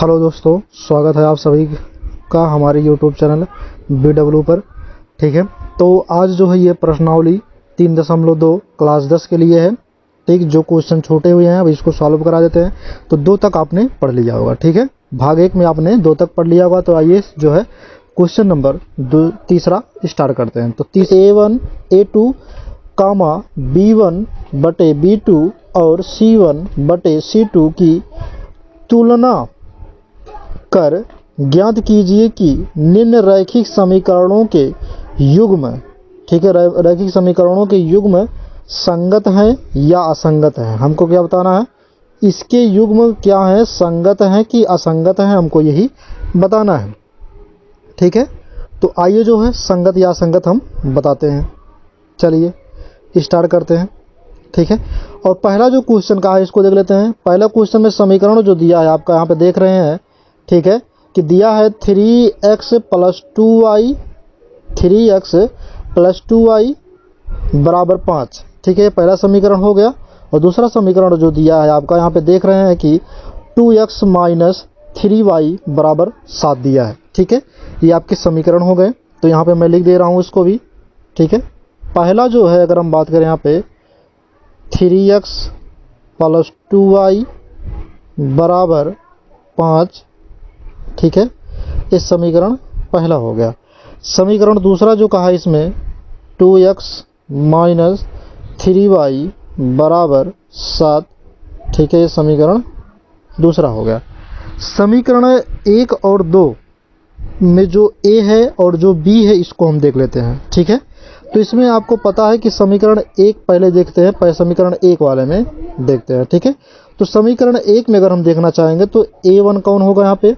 Hello दोस्तों, स्वागत है आप सभी का हमारे यूट्यूब चैनल BW पर। ठीक है, तो आज जो है ये प्रश्नावली 3.2 क्लास 10 के लिए है। ठीक, जो क्वेश्चन छोटे हुए हैं अब इसको सॉल्व करा देते हैं। तो 2 तक आपने पढ़ लिया होगा। ठीक है, भाग 1 में आपने 2 तक पढ़ लिया होगा। तो आइए जो है क्वेश्चन नंबर तीसरा स्टार्ट करते हैं। तो A1 A2 कामा B1 बटे B2 और C1 बटे C2 की तुलना कर ज्ञात कीजिए कि निम्न रैखिक समीकरणों के युग्म, ठीक है, रैखिक समीकरणों के युग्म संगत है या असंगत है। हमको क्या बताना है, इसके युग्म क्या है, संगत है कि असंगत है, हमको यही बताना है। ठीक है, तो आइए जो है संगत या असंगत हम बताते हैं। चलिए स्टार्ट करते हैं। ठीक है, और पहला जो क्वेश्चन का है इसको देख लेते हैं। पहला क्वेश्चन में समीकरण जो दिया है आपका यहाँ पे देख रहे हैं। ठीक है, कि दिया है 3x + 2y, 3x + 2y बराबर 5। ठीक है, पहला समीकरण हो गया। और दूसरा समीकरण जो दिया है आपका यहाँ पे देख रहे हैं कि 2x - 3y बराबर 7 दिया है। ठीक है, ये आपके समीकरण हो गए। तो यहाँ पे मैं लिख दे रहा हूँ इसको भी। ठीक है, पहला जो है अगर हम बात करें यहाँ पे 3x + 2y बराबर 5। ठीक है, ये समीकरण पहला हो गया। समीकरण दूसरा जो कहा इसमें 2x - 3y बराबर 7। ठीक है, ये समीकरण दूसरा हो गया। समीकरण 1 और 2 में जो A है और जो B है इसको हम देख लेते हैं। ठीक है, तो इसमें आपको पता है कि समीकरण 1 पहले देखते हैं, पहले समीकरण 1 वाले में देखते हैं। ठीक है, तो समीकरण 1 में अगर हम देखना चाहेंगे तो A1 कौन होगा, यहाँ पे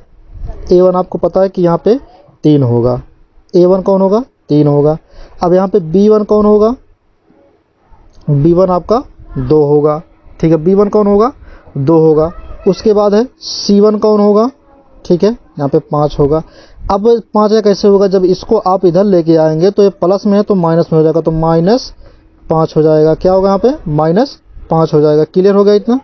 A1 आपको पता है कि यहाँ पे 3 होगा। A1 कौन होगा, 3 होगा। अब यहाँ पे B1 कौन होगा, B1 आपका 2 होगा। ठीक है, B1 कौन होगा, 2 होगा। उसके बाद है C1 कौन होगा, ठीक है, यहाँ पे 5 होगा। अब 5 कैसे होगा, जब इसको आप इधर लेके आएंगे तो ये प्लस में है तो माइनस में हो जाएगा, तो -5 हो जाएगा। क्या होगा यहाँ पे, -5 हो जाएगा। क्लियर हो गया इतना।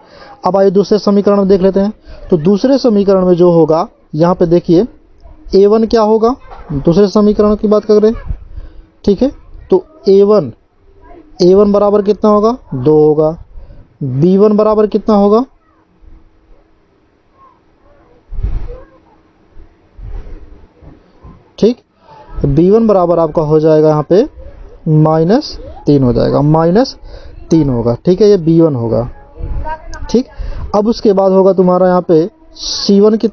अब आइए दूसरे समीकरण में देख लेते हैं। तो दूसरे समीकरण में जो होगा यहाँ पे देखिए A1 क्या होगा, दूसरे समीकरण की बात कर रहे हैं। ठीक है, तो A1 बराबर कितना होगा, 2 होगा। B1 बराबर कितना होगा, ठीक, B1 बराबर आपका हो जाएगा यहाँ पे -3 हो जाएगा, -3 होगा। ठीक है, ये B1 होगा। ठीक, अब उसके बाद होगा तुम्हारा यहाँ पे C1 की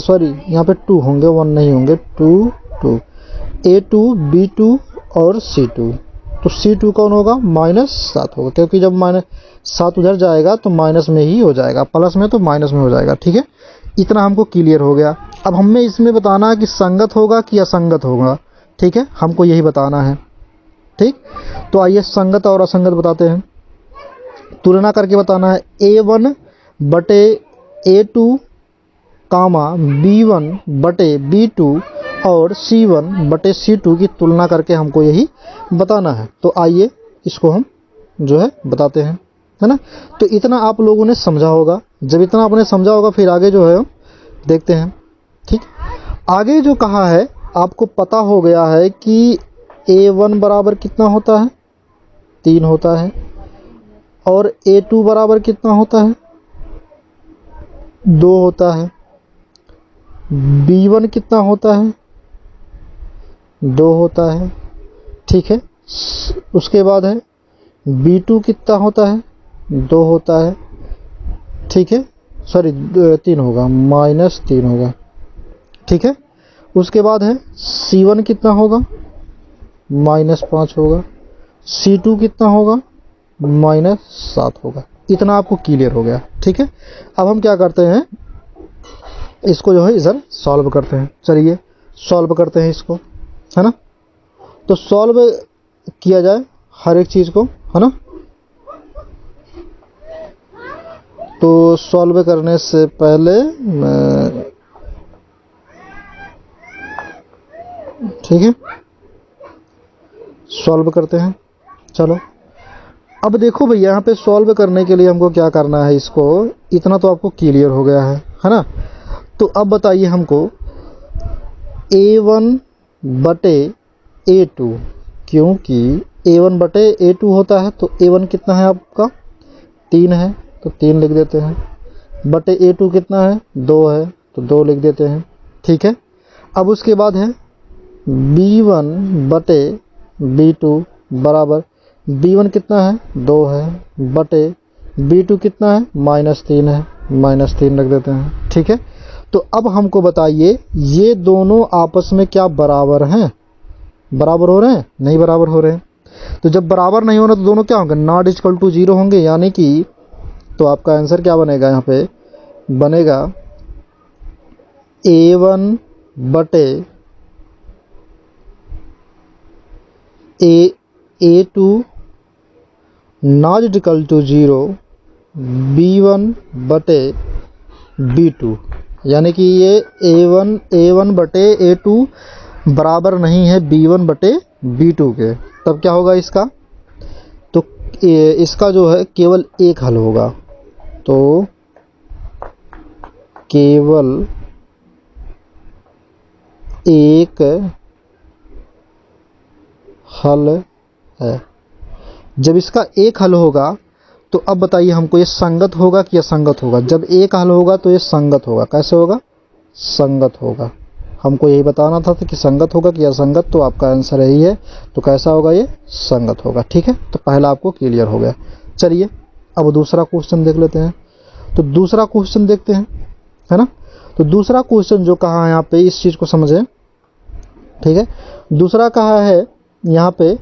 सॉरी यहाँ पे 2 होंगे, 1 नहीं होंगे, 2 A2 B2 और C2। तो C2 कौन होगा, -7 होगा, क्योंकि जब -7 उधर जाएगा तो माइनस में ही हो जाएगा, प्लस में तो माइनस में हो जाएगा। ठीक है, इतना हमको क्लियर हो गया। अब हमें इसमें बताना है कि संगत होगा कि असंगत होगा। ठीक है, हमको यही बताना है। ठीक, तो आइए संगत और असंगत बताते हैं। तुलना करके बताना है A1 बटे A2 कामा B1 बटे B2 और C1 बटे C2 की तुलना करके हमको यही बताना है। तो आइए इसको हम जो है बताते हैं, है ना। तो इतना आप लोगों ने समझा होगा। जब इतना आपने समझा होगा फिर आगे जो है देखते हैं। ठीक, आगे जो कहा है आपको पता हो गया है कि A1 बराबर कितना होता है, 3 होता है। और A2 बराबर कितना होता है, 2 होता है। B1 कितना होता है, 2 होता है। ठीक है, उसके बाद है B2 कितना होता है, 2 होता है। ठीक है, सॉरी 3 होगा, -3 होगा। ठीक है, उसके बाद है C1 कितना होगा, -5 होगा। C2 कितना होगा, -7 होगा। इतना आपको क्लियर हो गया। ठीक है, अब हम क्या करते हैं, इसको जो है इधर सॉल्व करते हैं। चलिए सॉल्व करते हैं इसको, है ना। तो सॉल्व किया जाए हर एक चीज़ को, है ना। तो सॉल्व करने से पहले ठीक है सॉल्व करते हैं। चलो अब देखो भैया, यहाँ पे सॉल्व करने के लिए हमको क्या करना है, इसको इतना तो आपको क्लियर हो गया है ना। तो अब बताइए हमको A1 बटे A2, क्योंकि A1 बटे A2 होता है तो A1 कितना है आपका 3 है तो 3 लिख देते हैं, बटे A2 कितना है 2 है तो 2 लिख देते हैं। ठीक है, अब उसके बाद है B1 बटे B2 बराबर B1 कितना है 2 है बटे B2 कितना है -3 है, -3 रख देते हैं। ठीक है, तो अब हमको बताइए ये दोनों आपस में क्या बराबर हैं? बराबर हो रहे हैं? नहीं बराबर हो रहे हैं। तो जब बराबर नहीं होना तो दोनों क्या होंगे? नॉट इक्वल टू 0 होंगे, यानी कि तो आपका आंसर क्या बनेगा? यहाँ पे बनेगा A1 बटे A2 not equal to 0 B1 बटे B2, यानी कि ये A1 बटे A2 बराबर नहीं है B1 बटे B2 के। तब क्या होगा इसका? तो इसका जो है केवल एक हल होगा, तो केवल एक हल है। जब इसका एक हल होगा तो अब बताइए हमको ये संगत होगा कि असंगत होगा? जब एक हल होगा तो ये संगत होगा। कैसे होगा? संगत होगा। हमको यही बताना था कि संगत होगा कि असंगत, तो आपका आंसर यही है। तो कैसा होगा? ये संगत होगा। ठीक है, तो पहला आपको क्लियर हो गया। चलिए अब दूसरा क्वेश्चन देख लेते हैं। तो दूसरा क्वेश्चन देखते हैं, है ना। तो दूसरा क्वेश्चन जो कहा है यहाँ पे, इस चीज को समझें। ठीक है, दूसरा कहा है यहाँ पे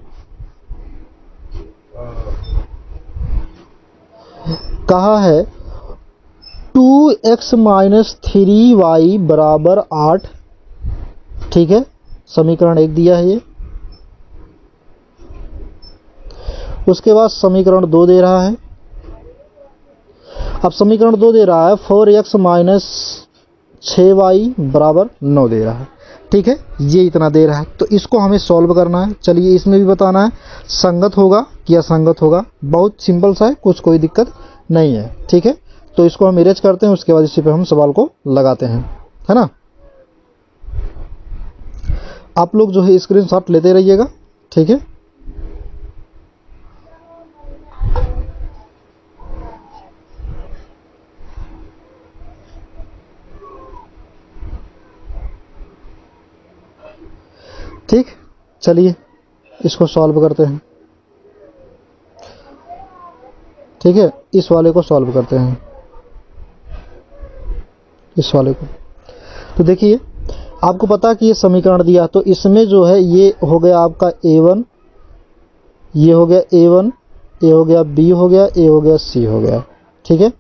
कहा है 2x - 3y बराबर 8। ठीक है, समीकरण 1 दिया है ये। उसके बाद समीकरण 2 दे रहा है। अब समीकरण 2 दे रहा है 4x - 6y बराबर 9 दे रहा है। ठीक है, ये इतना दे रहा है, तो इसको हमें सॉल्व करना है। चलिए इसमें भी बताना है संगत होगा कि असंगत होगा। बहुत सिंपल सा है, कुछ कोई दिक्कत नहीं है। ठीक है, तो इसको हम इरेज करते हैं, उसके बाद इसी पे हम सवाल को लगाते हैं, है ना। आप लोग जो है स्क्रीनशॉट लेते रहिएगा। ठीक है, ठीक, चलिए इसको सॉल्व करते हैं। ठीक है, इस वाले को सॉल्व करते हैं, इस वाले को। तो देखिए आपको पता कि ये समीकरण दिया, तो इसमें जो है ये हो गया आपका A1, ये हो गया A1, ये हो गया B हो गया, A हो गया C हो गया। ठीक है,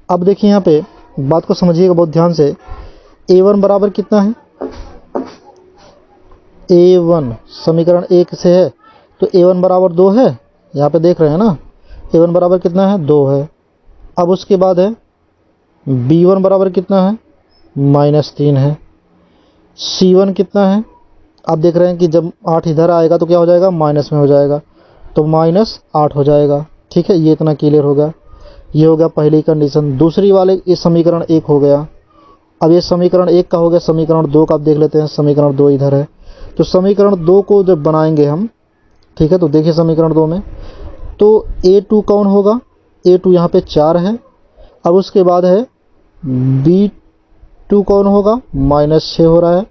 अब देखिए यहाँ पे बात को समझिएगा बहुत ध्यान से। A1 बराबर कितना है? A1 समीकरण 1 से है, तो A1 बराबर 2 है। यहाँ पे देख रहे हैं ना, A1 बराबर कितना है? 2 है। अब उसके बाद है B1 बराबर कितना है? -3 है। C1 कितना है? आप देख रहे हैं कि जब 8 इधर आएगा तो क्या हो जाएगा? माइनस में हो जाएगा, तो -8 हो जाएगा। ठीक है, ये इतना क्लियर होगा। ये हो गया पहली कंडीशन। दूसरी वाले ये समीकरण 1 हो गया। अब ये समीकरण 1 का हो गया। समीकरण 2 का आप देख लेते हैं। समीकरण 2 इधर है, तो समीकरण 2 को जब बनाएंगे हम, ठीक है, तो देखिए समीकरण 2 में तो A2 कौन होगा? A2 यहाँ पे 4 है। अब उसके बाद है B2 कौन होगा? -6 हो रहा है।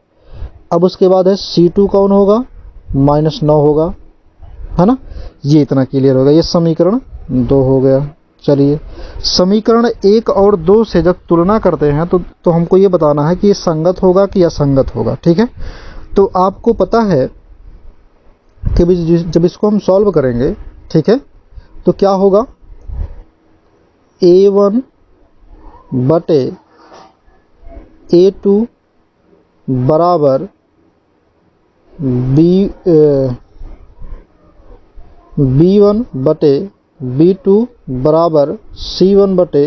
अब उसके बाद है C2 कौन होगा? -9 होगा, है ना। ये इतना क्लियर होगा। ये समीकरण 2 हो गया। चलिए समीकरण 1 और 2 से जब तुलना करते हैं तो हमको ये बताना है कि ये संगत होगा कि असंगत होगा। ठीक है, तो आपको पता है कि जब इसको हम सॉल्व करेंगे, ठीक है, तो क्या होगा? A1 बटे A2 बराबर B1 बटे B2 बराबर C1 बटे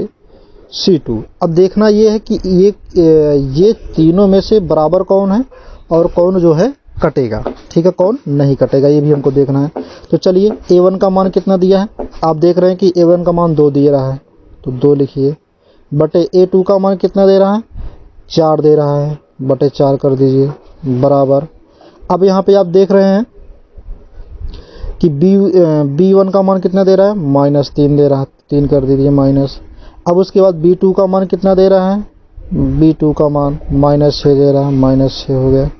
C2। अब देखना ये है कि ये तीनों में से बराबर कौन है और कौन जो है कटेगा। ठीक है, कौन नहीं कटेगा, ये भी हमको देखना है। तो चलिए A1 का मान कितना दिया है? आप देख रहे हैं कि A1 का मान 2 दे रहा है, तो 2 लिखिए। बटे A2 का मान कितना दे रहा है? 4 दे रहा है, बटे 4 कर दीजिए बराबर। अब यहाँ पे आप देख रहे हैं कि B1 का मान कितना दे रहा है, -3 दे रहा है, 3 कर दीजिए माइनस। अब उसके बाद B2 का मान कितना दे रहा है, B2 का मान -6 दे रहा है, -6 हो गया,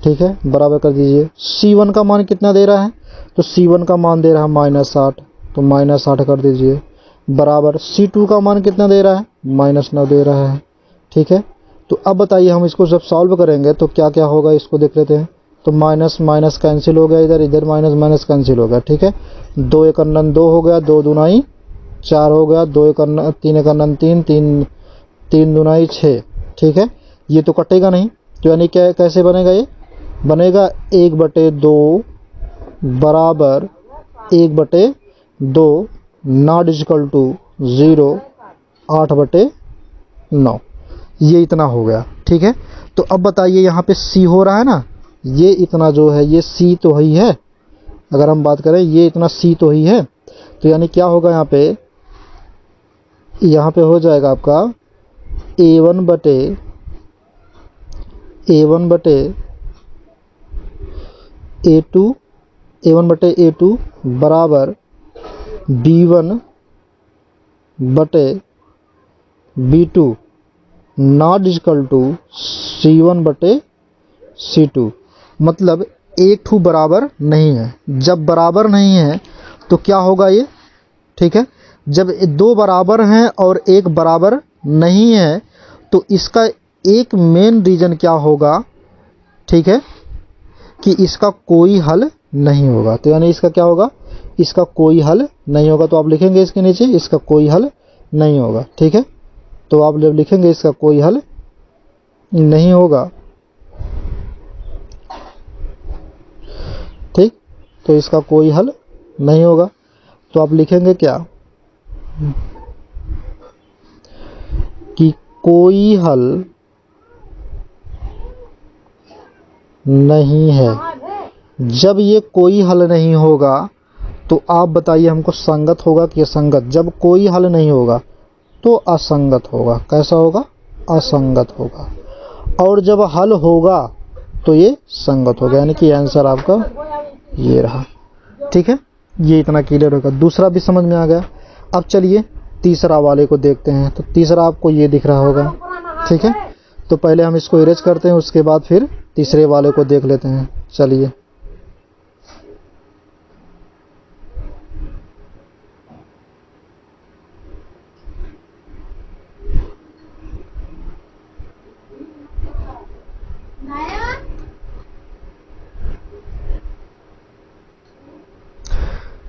ठीक है, बराबर कर दीजिए। C1 का मान कितना दे रहा है, तो C1 का मान दे रहा है -8, तो -8 कर दीजिए बराबर। C2 का मान कितना दे रहा है, -9 दे रहा है, ठीक है। तो अब बताइए हम इसको जब सॉल्व करेंगे तो क्या क्या होगा, इसको देख लेते हैं। तो माइनस माइनस कैंसिल हो गया, इधर इधर माइनस माइनस कैंसिल हो गया, ठीक है। 2 एक अनन 2 हो गया, 2 दूनाई 4 हो गया, 2 एक अनन 3 एक अनन 3, 3 दूनाई 6, ठीक है। ये तो कटेगा नहीं, तो यानी क्या कैसे बनेगा, ये बनेगा 1/2 बराबर 1/2 नॉट इक्वल टू 0, 8/9। ये इतना हो गया, ठीक है। तो अब बताइए यहाँ पे C हो रहा है ना, ये इतना जो है ये C तो ही है, अगर हम बात करें ये इतना C तो ही है, तो यानी क्या होगा यहाँ पे हो जाएगा आपका A1 बटे A2 बराबर B1 बटे B2 not equal to C1 बटे C2। मतलब एक ठू बराबर नहीं है। जब बराबर नहीं है तो क्या होगा ये, ठीक है। जब दो बराबर हैं और एक बराबर नहीं है तो इसका एक मेन रीजन क्या होगा, ठीक है, कि इसका कोई हल नहीं होगा। तो यानी इसका क्या होगा, इसका कोई हल नहीं होगा। तो आप लिखेंगे इसके नीचे इसका कोई हल नहीं होगा, ठीक है। तो आप जब लिखेंगे इसका कोई हल नहीं होगा, ठीक, तो इसका कोई हल नहीं होगा, तो आप लिखेंगे क्या कि कोई हल नहीं है। जब ये कोई हल नहीं होगा तो आप बताइए हमको संगत होगा कि असंगत। जब कोई हल नहीं होगा तो असंगत होगा। कैसा होगा, असंगत होगा। और जब हल होगा तो ये संगत होगा, यानी कि आंसर आपका ये रहा, ठीक है। ये इतना क्लियर होगा, दूसरा भी समझ में आ गया। अब चलिए तीसरा वाले को देखते हैं। तो तीसरा आपको ये दिख रहा होगा, ठीक है। तो पहले हम इसको इरेज करते हैं, उसके बाद फिर तीसरे वाले को देख लेते हैं। चलिए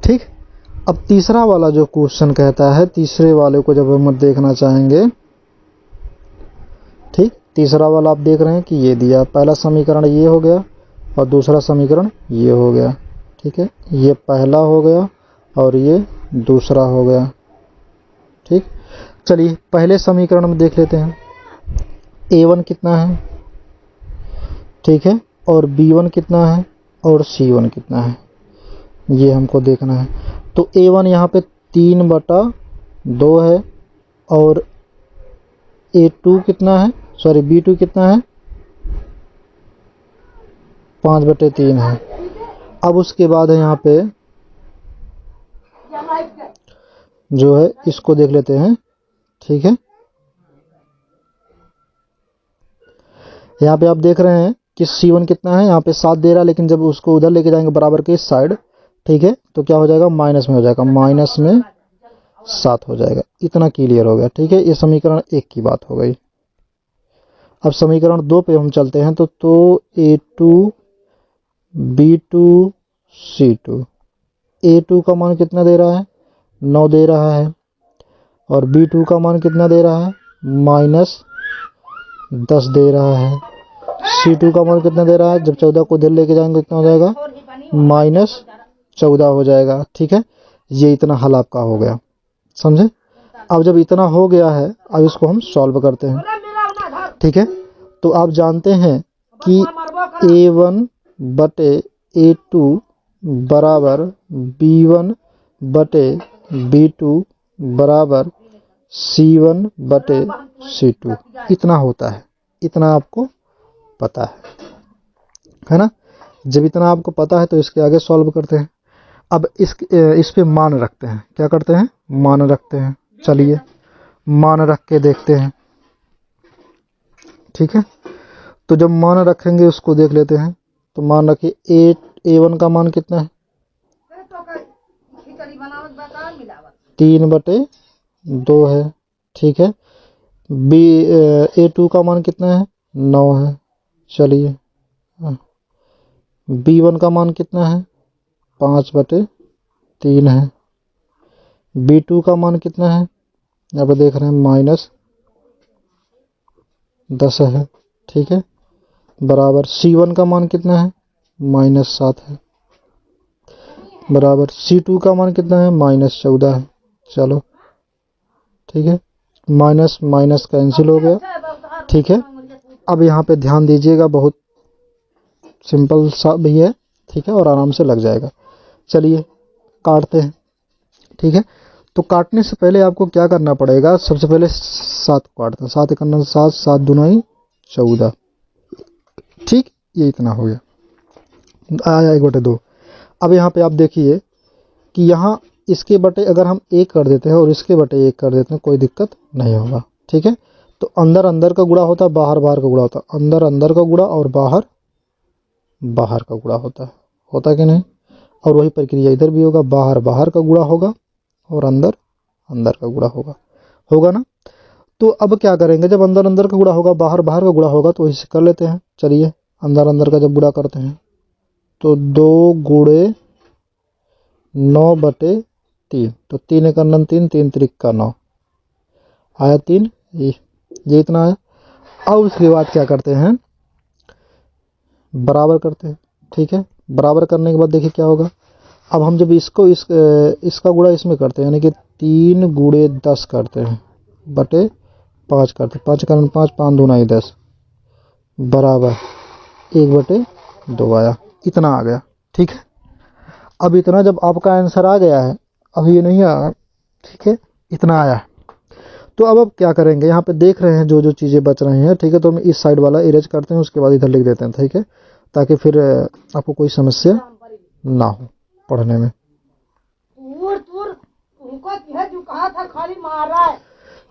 ठीक। अब तीसरा वाला जो क्वेश्चन कहता है, तीसरे वाले को जब हम देखना चाहेंगे, ठीक, तीसरा वाला आप देख रहे हैं कि ये दिया, पहला समीकरण ये हो गया और दूसरा समीकरण ये हो गया, ठीक है। ये पहला हो गया और ये दूसरा हो गया, ठीक। चलिए पहले समीकरण में देख लेते हैं। A1 कितना है, ठीक है, और B1 कितना है और C1 कितना है, ये हमको देखना है। तो A1 यहाँ पे 3/2 है और A2 कितना है, सॉरी B2 कितना है, 5/3 है। अब उसके बाद है यहाँ पे जो है इसको देख लेते हैं, ठीक है। यहाँ पे आप देख रहे हैं कि C1 कितना है, यहाँ पे 7 दे रहा है, लेकिन जब उसको उधर लेके जाएंगे बराबर के इस साइड, ठीक है, तो क्या हो जाएगा, माइनस में हो जाएगा, -7 हो जाएगा। इतना क्लियर हो गया, ठीक है। ये समीकरण 1 की बात हो गई। अब समीकरण 2 पे हम चलते हैं। तो A2 B2 C2, A2 का मान कितना दे रहा है, 9 दे रहा है, और B2 का मान कितना दे रहा है, -10 दे रहा है। C2 का मान कितना दे रहा है, जब 14 को इधर लेके जाएंगे कितना हो जाएगा, -14 हो जाएगा, ठीक है। ये इतना हल आपका हो गया, समझे। अब जब इतना हो गया है, अब इसको हम सॉल्व करते हैं, ठीक है। तो आप जानते हैं कि A1 बटे A2 बराबर B1 बटे B2 बराबर C1/C2 इतना होता है। इतना आपको पता है ना। जब इतना आपको पता है तो इसके आगे सॉल्व करते हैं। अब इस पे मान रखते हैं। क्या करते हैं? मान रखते हैं। चलिए मान रख के देखते हैं। ठीक है, तो जब मान रखेंगे उसको देख लेते हैं। तो मान रखिए A1 का मान कितना है? 3/2 है। ठीक है, A2 का मान कितना है? 9 है। चलिए B1 का मान कितना है? 5/3 है। B2 का मान कितना है? यहाँ पे देख रहे हैं -10 है। ठीक है, बराबर C1 का मान कितना है? -7 है। बराबर C2 का मान कितना है? -14 है। चलो ठीक है, माइनस माइनस कैंसिल हो गया। ठीक है, अब यहाँ पे ध्यान दीजिएगा, बहुत सिंपल सा भी है। ठीक है, और आराम से लग जाएगा। चलिए काटते हैं। ठीक है, तो काटने से पहले आपको क्या करना पड़ेगा? सबसे पहले 7 को काटते हैं। 7 × 9 7, 7 दूनी 14। ठीक, ये इतना हो गया, आया 1/2। अब यहाँ पे आप देखिए कि यहाँ इसके बटे अगर हम 1 कर देते हैं और इसके बटे 1 कर देते हैं, कोई दिक्कत नहीं होगा। ठीक है, तो अंदर अंदर का गुणा होता है, बाहर बाहर का गुणा होता है। अंदर अंदर का गुणा और बाहर बाहर का गुणा होता है कि नहीं? और वही प्रक्रिया इधर भी होगा, बाहर बाहर का गुणा होगा और अंदर अंदर का गुणा होगा ना। तो अब क्या करेंगे? जब अंदर अंदर का गुणा होगा, बाहर बाहर का गुणा होगा, तो इसे कर लेते हैं। चलिए अंदर अंदर का जब गुणा करते हैं तो 2 × 9/3, तो 3 × 9 3, 3 × 3 9 आया 3। ये इतना है। अब उसके बाद क्या करते हैं? बराबर करते हैं। ठीक है, बराबर करने के बाद देखिए क्या होगा। अब हम जब इसका गुणा इसमें करते हैं, यानी कि 3 × 10 करते हैं बटे 5 करते हैं। 5 × 5, 5 दूनी 10, बराबर 1/2 आया। इतना आ गया। ठीक है, अब इतना जब आपका आंसर आ गया है, अब ये नहीं आया। ठीक है, इतना आया है। तो अब क्या करेंगे? यहाँ पे देख रहे हैं जो जो चीज़ें बच रही हैं। ठीक है, तो हम इस साइड वाला इरेज करते हैं, उसके बाद इधर लिख देते हैं। ठीक है, ताकि फिर आपको कोई समस्या ना हो पढ़ने में।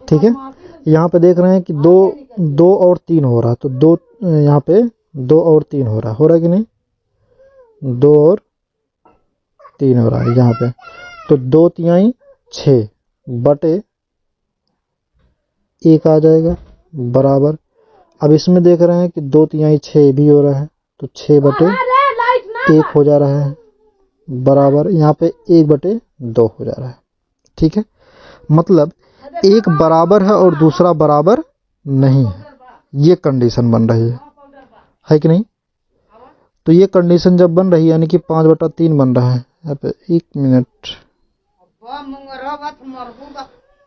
ठीक है, यहाँ पे देख रहे हैं कि 2 और 3 हो रहा है। तो 2 यहाँ पे 2 और 3 हो रहा है कि नहीं? 2 और 3 हो रहा है यहाँ पे। तो 2 × 6 बटे 1 आ जाएगा, बराबर। अब इसमें देख रहे हैं कि 2 × 6 भी हो रहा है, तो 6/1 हो जा रहा है, बराबर यहाँ पे 1/2 हो जा रहा है। ठीक है, मतलब एक बराबर है और दूसरा बराबर नहीं है, ये कंडीशन बन रही है कि नहीं? तो ये कंडीशन जब बन रही है, यानी कि 5/3 बन रहा है। यहाँ पे 1 मिनट,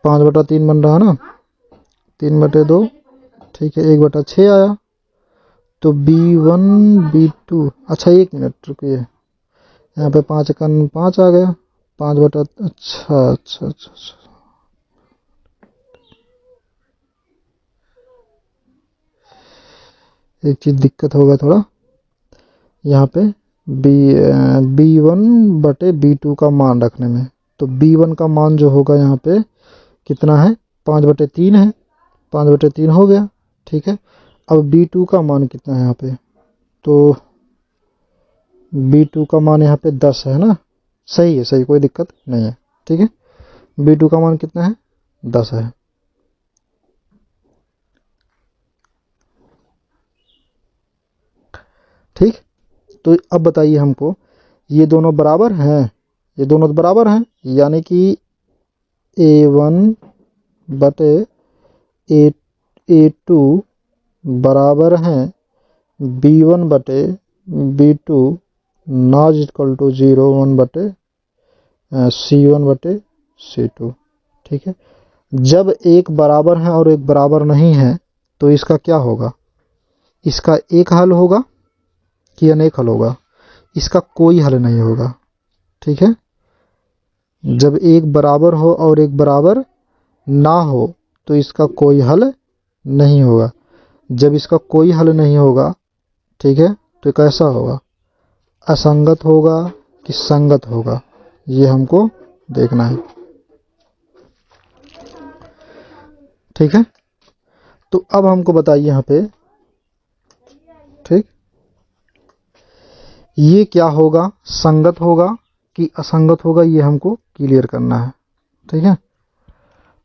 5/3 बन रहा है ना, 3/2। ठीक है, 1/6 आया। तो B1 B2, अच्छा 1 मिनट रुकिए, यहाँ पे 5 × 5 आ गया, 5/, अच्छा अच्छा अच्छा अच्छा, एक चीज दिक्कत होगा थोड़ा यहाँ पे B1/B2 का मान रखने में। तो B1 का मान जो होगा यहाँ पे कितना है? 5/3 है, 5/3 हो गया। ठीक है, अब B2 का मान कितना है यहाँ पे? तो B2 का मान यहाँ पे 10 है ना। सही है, सही, कोई दिक्कत नहीं है। ठीक है, B2 का मान कितना है? 10 है। ठीक, तो अब बताइए हमको, ये दोनों बराबर हैं? ये दोनों तो बराबर हैं, यानी कि A1/A2 बराबर हैं B1/B2 not equal to 0, 1/C1/C2। ठीक है, जब एक बराबर है और एक बराबर नहीं है, तो इसका क्या होगा? इसका एक हल होगा कि अनेक हल होगा? इसका कोई हल नहीं होगा। ठीक है, जब एक बराबर हो और एक बराबर ना हो तो इसका कोई हल नहीं होगा। जब इसका कोई हल नहीं होगा, ठीक है, तो कैसा होगा, असंगत होगा कि संगत होगा, ये हमको देखना है। ठीक है, तो अब हमको बताइए यहाँ पे, ठीक, ये क्या होगा, संगत होगा कि असंगत होगा, ये हमको क्लियर करना है। ठीक है,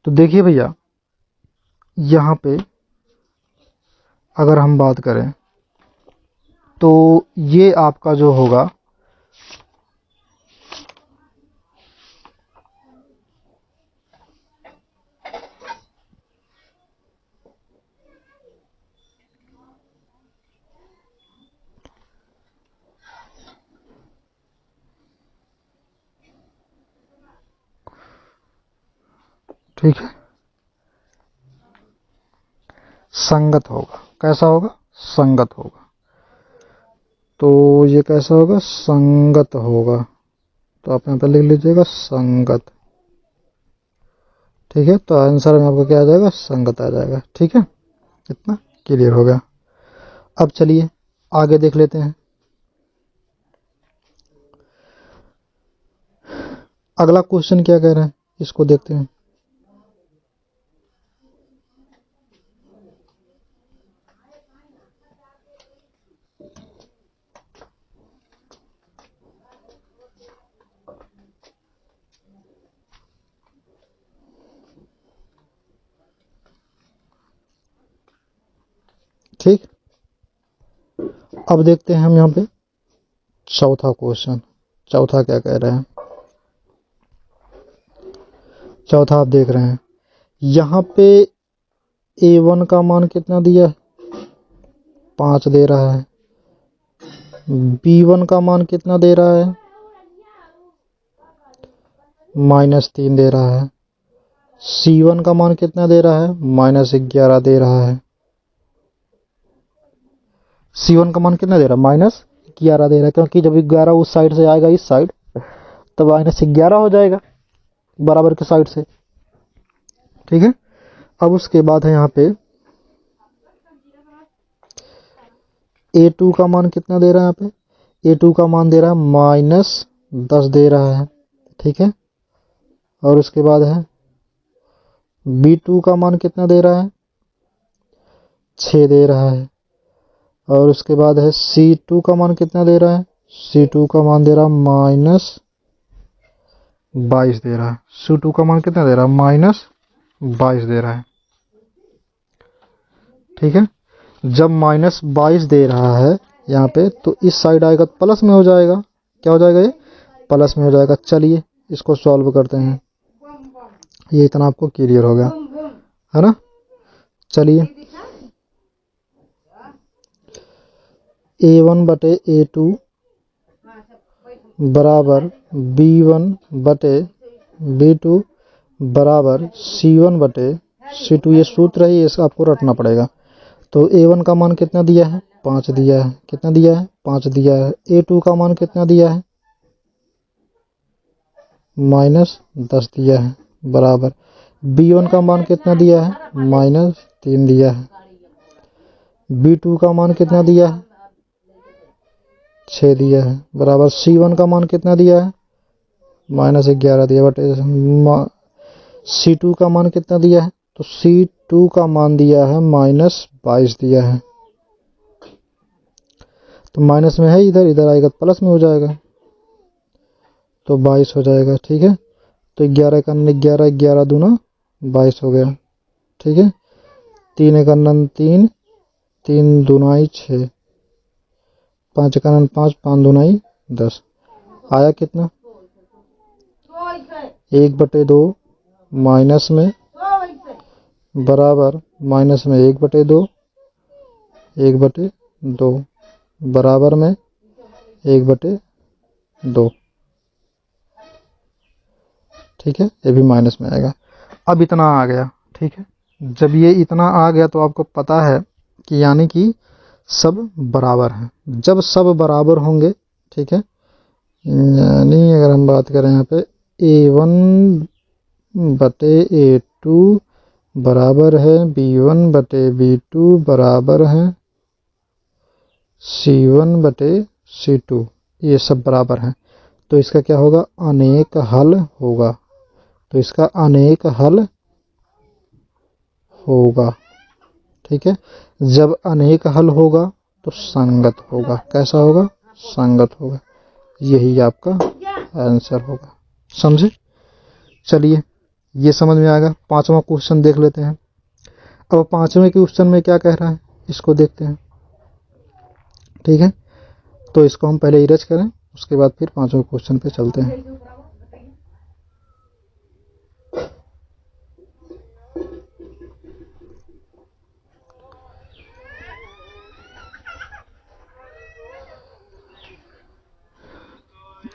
तो देखिए भैया, यहाँ पे अगर हम बात करें तो ये आपका जो होगा, ठीक है, संगत होगा। कैसा होगा, संगत होगा। तो ये कैसा होगा, संगत होगा। तो आप यहाँ पे लिख लीजिएगा संगत। ठीक है, तो आंसर में आपका क्या आ जाएगा, संगत आ जाएगा। ठीक है, इतना क्लियर हो गया। अब चलिए आगे देख लेते हैं। अगला क्वेश्चन क्या कह रहे हैं, इसको देखते हैं। ठीक, अब देखते हैं हम यहाँ पे चौथा क्वेश्चन। चौथा क्या कह रहे हैं, चौथा आप देख रहे हैं, यहाँ पे A1 का मान कितना दिया है, 5 दे रहा है। B1 का मान कितना दे रहा है, -3 दे रहा है। C1 का मान कितना दे रहा है, -11 दे रहा है। C1 का मान कितना दे रहा है, -11 दे रहा है, क्योंकि जब 11 उस साइड से आएगा इस साइड, तो -11 हो जाएगा बराबर के साइड से। ठीक है, अब उसके बाद है यहाँ पे A2 का मान कितना दे रहा है, यहाँ पे A2 का मान दे रहा है -10 दे रहा है। ठीक है, और उसके बाद है B2 का मान कितना दे रहा है, 6 दे रहा है। और उसके बाद है C2 का मान कितना दे रहा है, C2 का मान दे रहा है -22 दे रहा है। C2 का मान कितना दे रहा है, -22 दे रहा है। ठीक है, जब -22 दे रहा है यहाँ पे, तो इस साइड आएगा तो प्लस में हो जाएगा। क्या हो जाएगा, ये प्लस में हो जाएगा। चलिए इसको सॉल्व करते हैं। ये इतना आपको क्लियर हो गया है ना। चलिए, A1 बटे A2 बराबर B1 बटे B2 बराबर C1 बटे C2, ये सूत्र है, इसका आपको रटना पड़ेगा। तो A1 का मान कितना दिया है, 5 दिया है। कितना दिया है, 5 दिया है। A2 का मान कितना दिया है, -10 दिया है, बराबर B1 का मान कितना दिया है, -3 दिया है। B2 का मान कितना दिया है, 6 दिया है, बराबर C1 का मान कितना दिया है, -11 दिया, बटे C2 का मान कितना दिया है, तो C2 का मान दिया है -22 दिया है। तो माइनस में है, इधर इधर आएगा तो प्लस में हो जाएगा, तो 22 हो जाएगा। ठीक है, तो 11 का 11, 11 दूना 22 हो गया। ठीक है, 3 एक 3, 3 दूनाई 6, 5 का 5, 5 दूनाई 10। आया कितना, 1/2 माइनस में, बराबर माइनस में 1/2, 1/2 बराबर में 1/2। ठीक है, ये भी माइनस में आएगा। अब इतना आ गया। ठीक है, जब ये इतना आ गया तो आपको पता है कि यानी कि सब बराबर हैं। जब सब बराबर होंगे, ठीक है, यानी अगर हम बात करें यहाँ पे A1 बटे टू बराबर है B1 बटे B2 बराबर है C1 बटे C2, ये सब बराबर हैं। तो इसका क्या होगा, अनेक हल होगा। तो इसका अनेक हल होगा। ठीक है, जब अनेक हल होगा तो संगत होगा। कैसा होगा, संगत होगा। यही आपका आंसर होगा। समझे? चलिए, ये समझ में आएगा। पांचवा क्वेश्चन देख लेते हैं। अब पांचवें क्वेश्चन में क्या कह रहा है, इसको देखते हैं। ठीक है, तो इसको हम पहले इरेज करें, उसके बाद फिर पांचवें क्वेश्चन पे चलते हैं।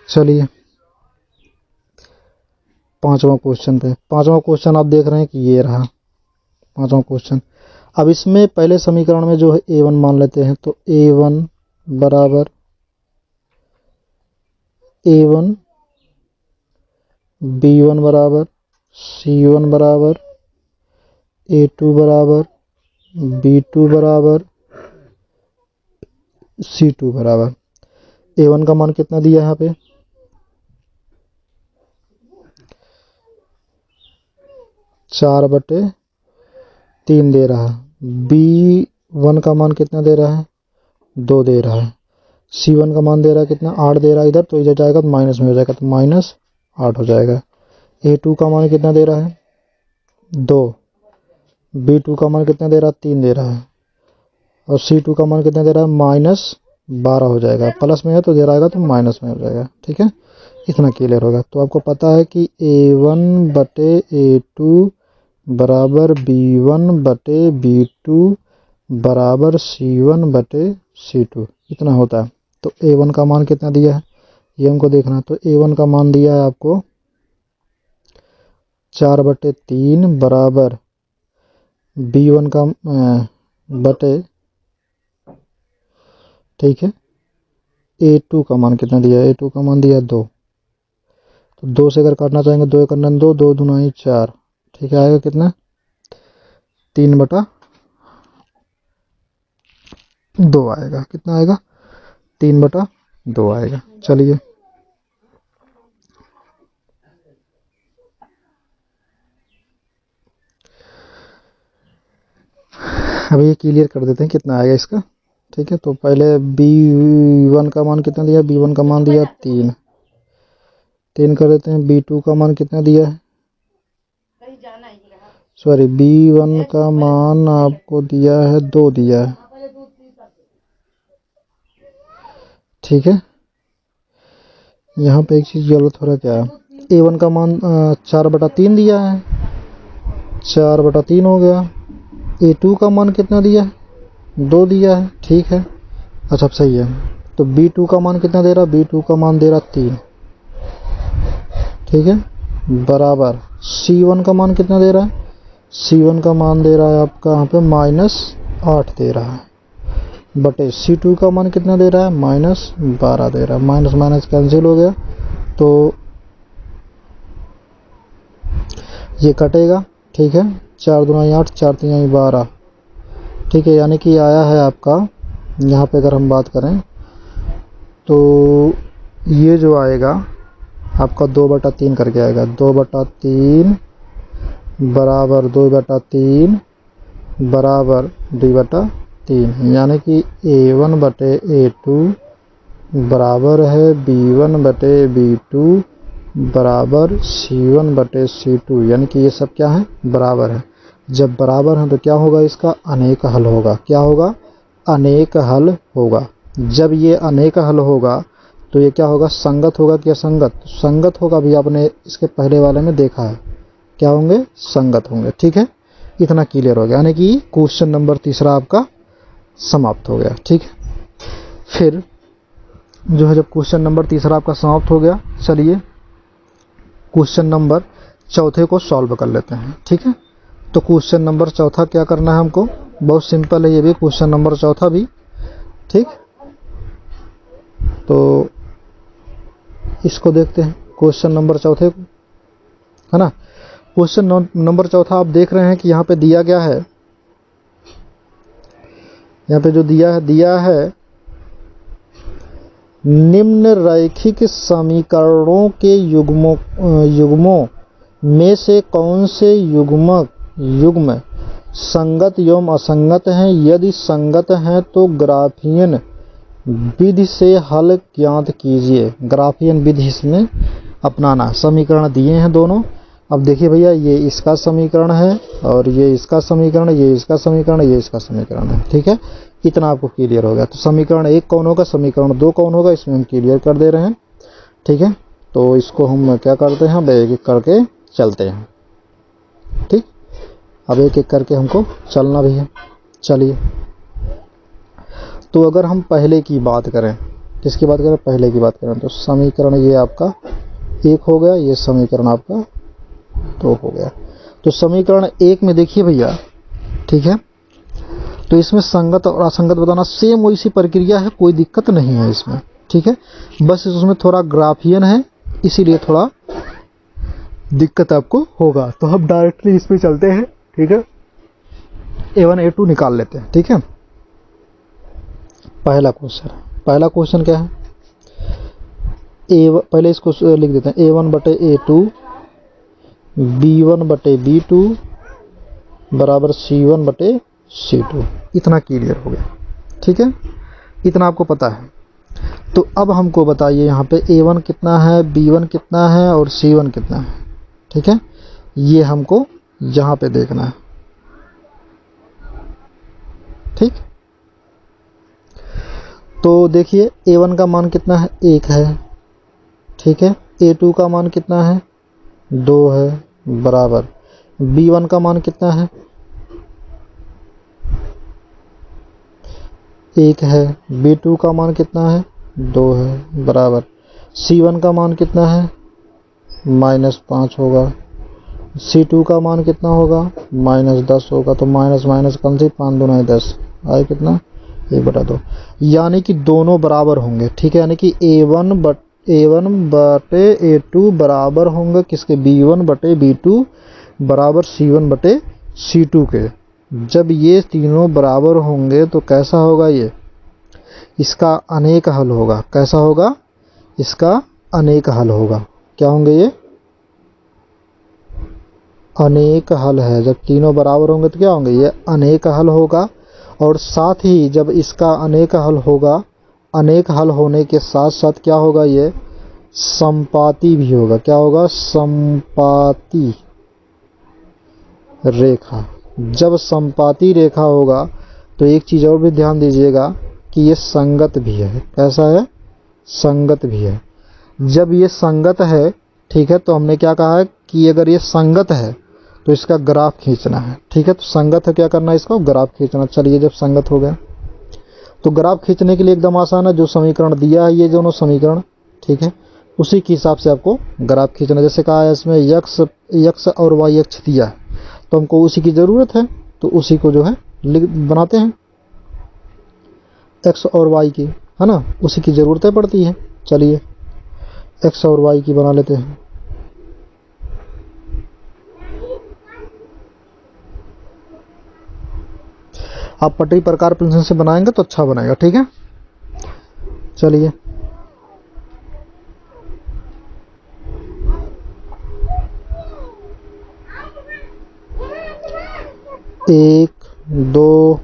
चलिए, पांचवा क्वेश्चन पे। पांचवा क्वेश्चन आप देख रहे हैं कि ये रहा पांचवा क्वेश्चन। अब इसमें पहले समीकरण में जो है A1 मान लेते हैं। तो A1 बराबर A1 B1 बराबर C1 बराबर A2 बराबर B2 बराबर C2 बराबर। A1 का मान कितना दिया है यहाँ पे, 4/3 दे रहा है। B1 का मान कितना दे रहा है, 2 दे रहा है। C1 का मान दे रहा है कितना, 8 दे रहा है। इधर तो इधर जाएगा तो माइनस में हो जाएगा, तो -8 हो जाएगा। A2 का मान कितना दे रहा है, 2। B2 का मान कितना दे रहा है, 3 दे रहा है। और C2 का मान कितना दे रहा है, -12 हो जाएगा। प्लस में है तो दे रहा है तो माइनस में हो जाएगा। ठीक है, इतना क्लियर होगा। तो आपको पता है कि A1 बटे A2 बराबर B1 बटे B2 बराबर C1 बटे C2, इतना होता है। तो A1 का मान कितना दिया है, ये हमको देखना है। तो A1 का मान दिया है आपको 4/3 बराबर B1 का बटे, ठीक है, A2 का मान कितना दिया है, A2 का मान दिया 2। तो 2 से अगर काटना चाहेंगे, 2 करना 2, 2 दूना 4। ठीक है, आएगा कितना, 3/2 आएगा। कितना आएगा, 3/2 आएगा। चलिए, अब ये क्लियर कर देते हैं कितना आएगा इसका। ठीक है, तो पहले B1 का मान कितना दिया, B1 का मान दिया 3 कर देते हैं। B2 का मान कितना दिया है, सॉरी, B1 का मान आपको दिया है 2 दिया है। ठीक है, यहाँ पे एक चीज गलत हो रहा, क्या है, A1 का मान 4/3 दिया है, 4/3 हो गया। A2 का मान कितना दिया है, 2 दिया है। ठीक है, अच्छा, अब सही है। तो B2 का मान कितना दे रहा, B2 का मान दे रहा 3। ठीक है, बराबर C1 का मान कितना दे रहा है, C1 का मान दे रहा है आपका यहाँ पे -8 दे रहा है, बटे C2 का मान कितना दे रहा है, -12 दे रहा है। माइनस माइनस कैंसिल हो गया, तो ये कटेगा। ठीक है, 4 दूना 8, 4 3 12। ठीक है, यानी कि आया है आपका, यहाँ पे अगर हम बात करें तो ये जो आएगा आपका 2/3 करके आएगा। 2/3 बराबर 2/3 बराबर 2/3, यानी कि A1 बटे A2 बराबर है B1 बटे B2 बराबर C1 बटे C2, यानी कि ये सब क्या है, बराबर है। जब बराबर है तो क्या होगा, इसका अनेक हल होगा। क्या होगा, अनेक हल होगा। जब ये अनेक हल होगा तो ये क्या होगा, संगत होगा कि असंगत, संगत होगा। भी आपने इसके पहले वाले में देखा है, क्या होंगे, संगत होंगे। ठीक है, इतना क्लियर हो गया, यानी कि क्वेश्चन नंबर तीसरा आपका समाप्त हो गया। ठीक है, फिर जो है, जब क्वेश्चन नंबर तीसरा आपका समाप्त हो गया, चलिए क्वेश्चन नंबर चौथे को सॉल्व कर लेते हैं। ठीक है, तो क्वेश्चन नंबर चौथा क्या करना है हमको, बहुत सिंपल है ये भी, क्वेश्चन नंबर चौथा भी। ठीक, तो इसको देखते हैं, क्वेश्चन नंबर चौथे को, है ना। क्वेश्चन नंबर चौथा आप देख रहे हैं कि यहाँ पे दिया गया है, यहाँ पे जो दिया है निम्न रैखिक समीकरणों के युग्मों में से कौन से युग्म संगत एवं असंगत हैं? यदि संगत हैं तो ग्राफियन विधि से हल ज्ञात कीजिए। ग्राफियन विधि इसमें अपनाना। समीकरण दिए हैं दोनों। अब देखिए भैया, ये इसका समीकरण है और ये इसका समीकरण, ये इसका समीकरण, ये इसका समीकरण है। ठीक है, इतना आपको क्लियर हो गया। तो समीकरण 1 कौन होगा, समीकरण 2 कौन होगा, इसमें हम क्लियर कर दे रहे हैं। ठीक है, तो इसको हम क्या करते हैं, अब एक एक करके चलते हैं। ठीक, अब एक एक करके हमको चलना भी है। चलिए, तो अगर हम पहले की बात करें, किसकी बात करें, पहले की बात करें, तो समीकरण ये आपका 1 हो गया, ये समीकरण आपका 2 हो गया। तो समीकरण 1 में देखिए भैया, ठीक है, तो इसमें संगत और असंगत बताना सेम वैसी प्रक्रिया है, कोई दिक्कत नहीं है इसमें। ठीक है, बस उसमें थोड़ा ग्राफियन है, इसीलिए थोड़ा दिक्कत आपको होगा। तो हम डायरेक्टली इस पे चलते हैं। ठीक है, A1 A2 निकाल लेते हैं। ठीक है, पहला क्वेश्चन क्या है, पहले इसको लिख देते हैं, A1 बटे A2 B1 बटे B2 बराबर C1 बटे C2। इतना क्लियर हो गया। ठीक है, इतना आपको पता है। तो अब हमको बताइए यहाँ पे A1 कितना है, B1 कितना है और C1 कितना है। ठीक है, ये हमको यहाँ पे देखना है। ठीक, तो देखिए A1 का मान कितना है, 1 है। ठीक है, A2 का मान कितना है, 2 है, बराबर B1 का मान कितना है, 1 है। B2 का मान कितना है, 2 है, बराबर C1 का मान कितना है, -5 होगा। C2 का मान कितना होगा, -10 होगा। तो माइनस माइनस कौन सी, 5 दूना 10 आए कितना, 1/2। यानी कि दोनों बराबर होंगे। ठीक है, यानी कि A1 बटे A2 बराबर होंगे किसके, B1 बटे B2 बराबर C1 बटे C2 के। जब ये तीनों बराबर होंगे तो कैसा होगा, ये इसका अनेक हल होगा। कैसा होगा, इसका अनेक हल होगा। क्या होंगे ये, अनेक हल है। जब तीनों बराबर होंगे तो क्या होंगे, ये अनेक हल होगा। और साथ ही जब इसका अनेक हल होगा, अनेक हल होने के साथ साथ क्या होगा, ये समपाती भी होगा। क्या होगा, समपाती रेखा। जब समपाती रेखा होगा तो एक चीज़ और भी ध्यान दीजिएगा कि ये संगत भी है। कैसा है, संगत भी है। जब ये संगत है, ठीक है, तो हमने क्या कहा है कि अगर ये संगत है तो इसका ग्राफ खींचना है। ठीक है, तो संगत है, क्या करना है, इसका ग्राफ खींचना। चलिए, जब संगत हो गया तो ग्राफ खींचने के लिए एकदम आसान है। जो समीकरण दिया है, ये दोनों समीकरण, ठीक है, उसी के हिसाब से आपको ग्राफ खींचना। जैसे कहा है इसमें यक्स और वाई अक्ष दिया है, तो हमको उसी की ज़रूरत है, तो उसी को जो है बनाते हैं, एक्स और वाई की, है ना, उसी की ज़रूरतें पड़ती है। चलिए, एक्स और वाई की बना लेते हैं। आप पटरी प्रकार पेंसिल से बनाएंगे तो अच्छा बनेगा। ठीक है, चलिए, एक, 2,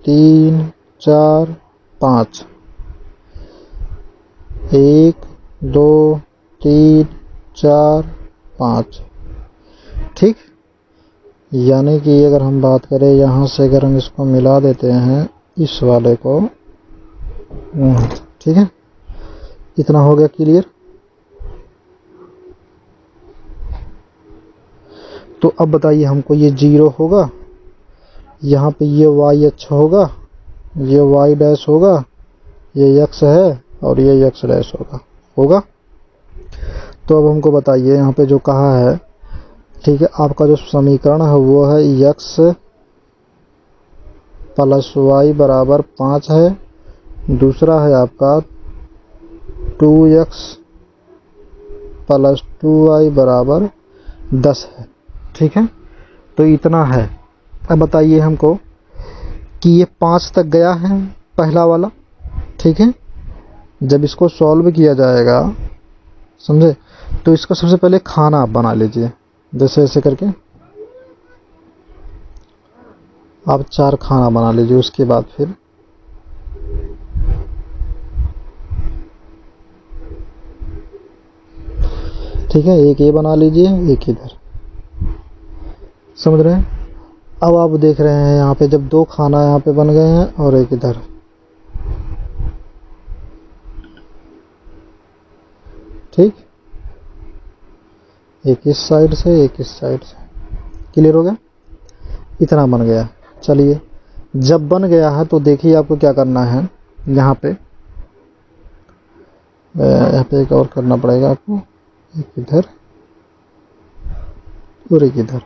3, 4, 5, 1, 2, 3, 4, 5। ठीक, यानी कि अगर हम बात करें यहाँ से, अगर हम इसको मिला देते हैं इस वाले को, ठीक है, इतना हो गया क्लियर। तो अब बताइए हमको, ये 0 होगा, यहाँ पे ये वाई अक्ष होगा, ये वाई डैश होगा, ये एक्स है और ये एक्स डैश होगा। तो अब हमको बताइए यहाँ पे जो कहा है, ठीक है, आपका जो समीकरण है वो है x प्लस वाई बराबर 5 है। दूसरा है आपका 2x प्लस 2y बराबर 10 है। ठीक है, तो इतना है। अब बताइए हमको कि ये 5 तक गया है पहला वाला, ठीक है। जब इसको सॉल्व किया जाएगा, समझे, तो इसका सबसे पहले खाना आप बना लीजिए, जैसे ऐसे करके आप 4 खाना बना लीजिए। उसके बाद फिर ठीक है, एक ये बना लीजिए, एक इधर, समझ रहे हैं। अब आप देख रहे हैं यहाँ पे जब 2 खाना यहाँ पे बन गए हैं और एक इधर, ठीक, एक इस साइड से एक इस साइड से, क्लियर हो गया, इतना बन गया। चलिए, जब बन गया है तो देखिए आपको क्या करना है। यहाँ पे एक और करना पड़ेगा आपको, एक इधर और एक इधर,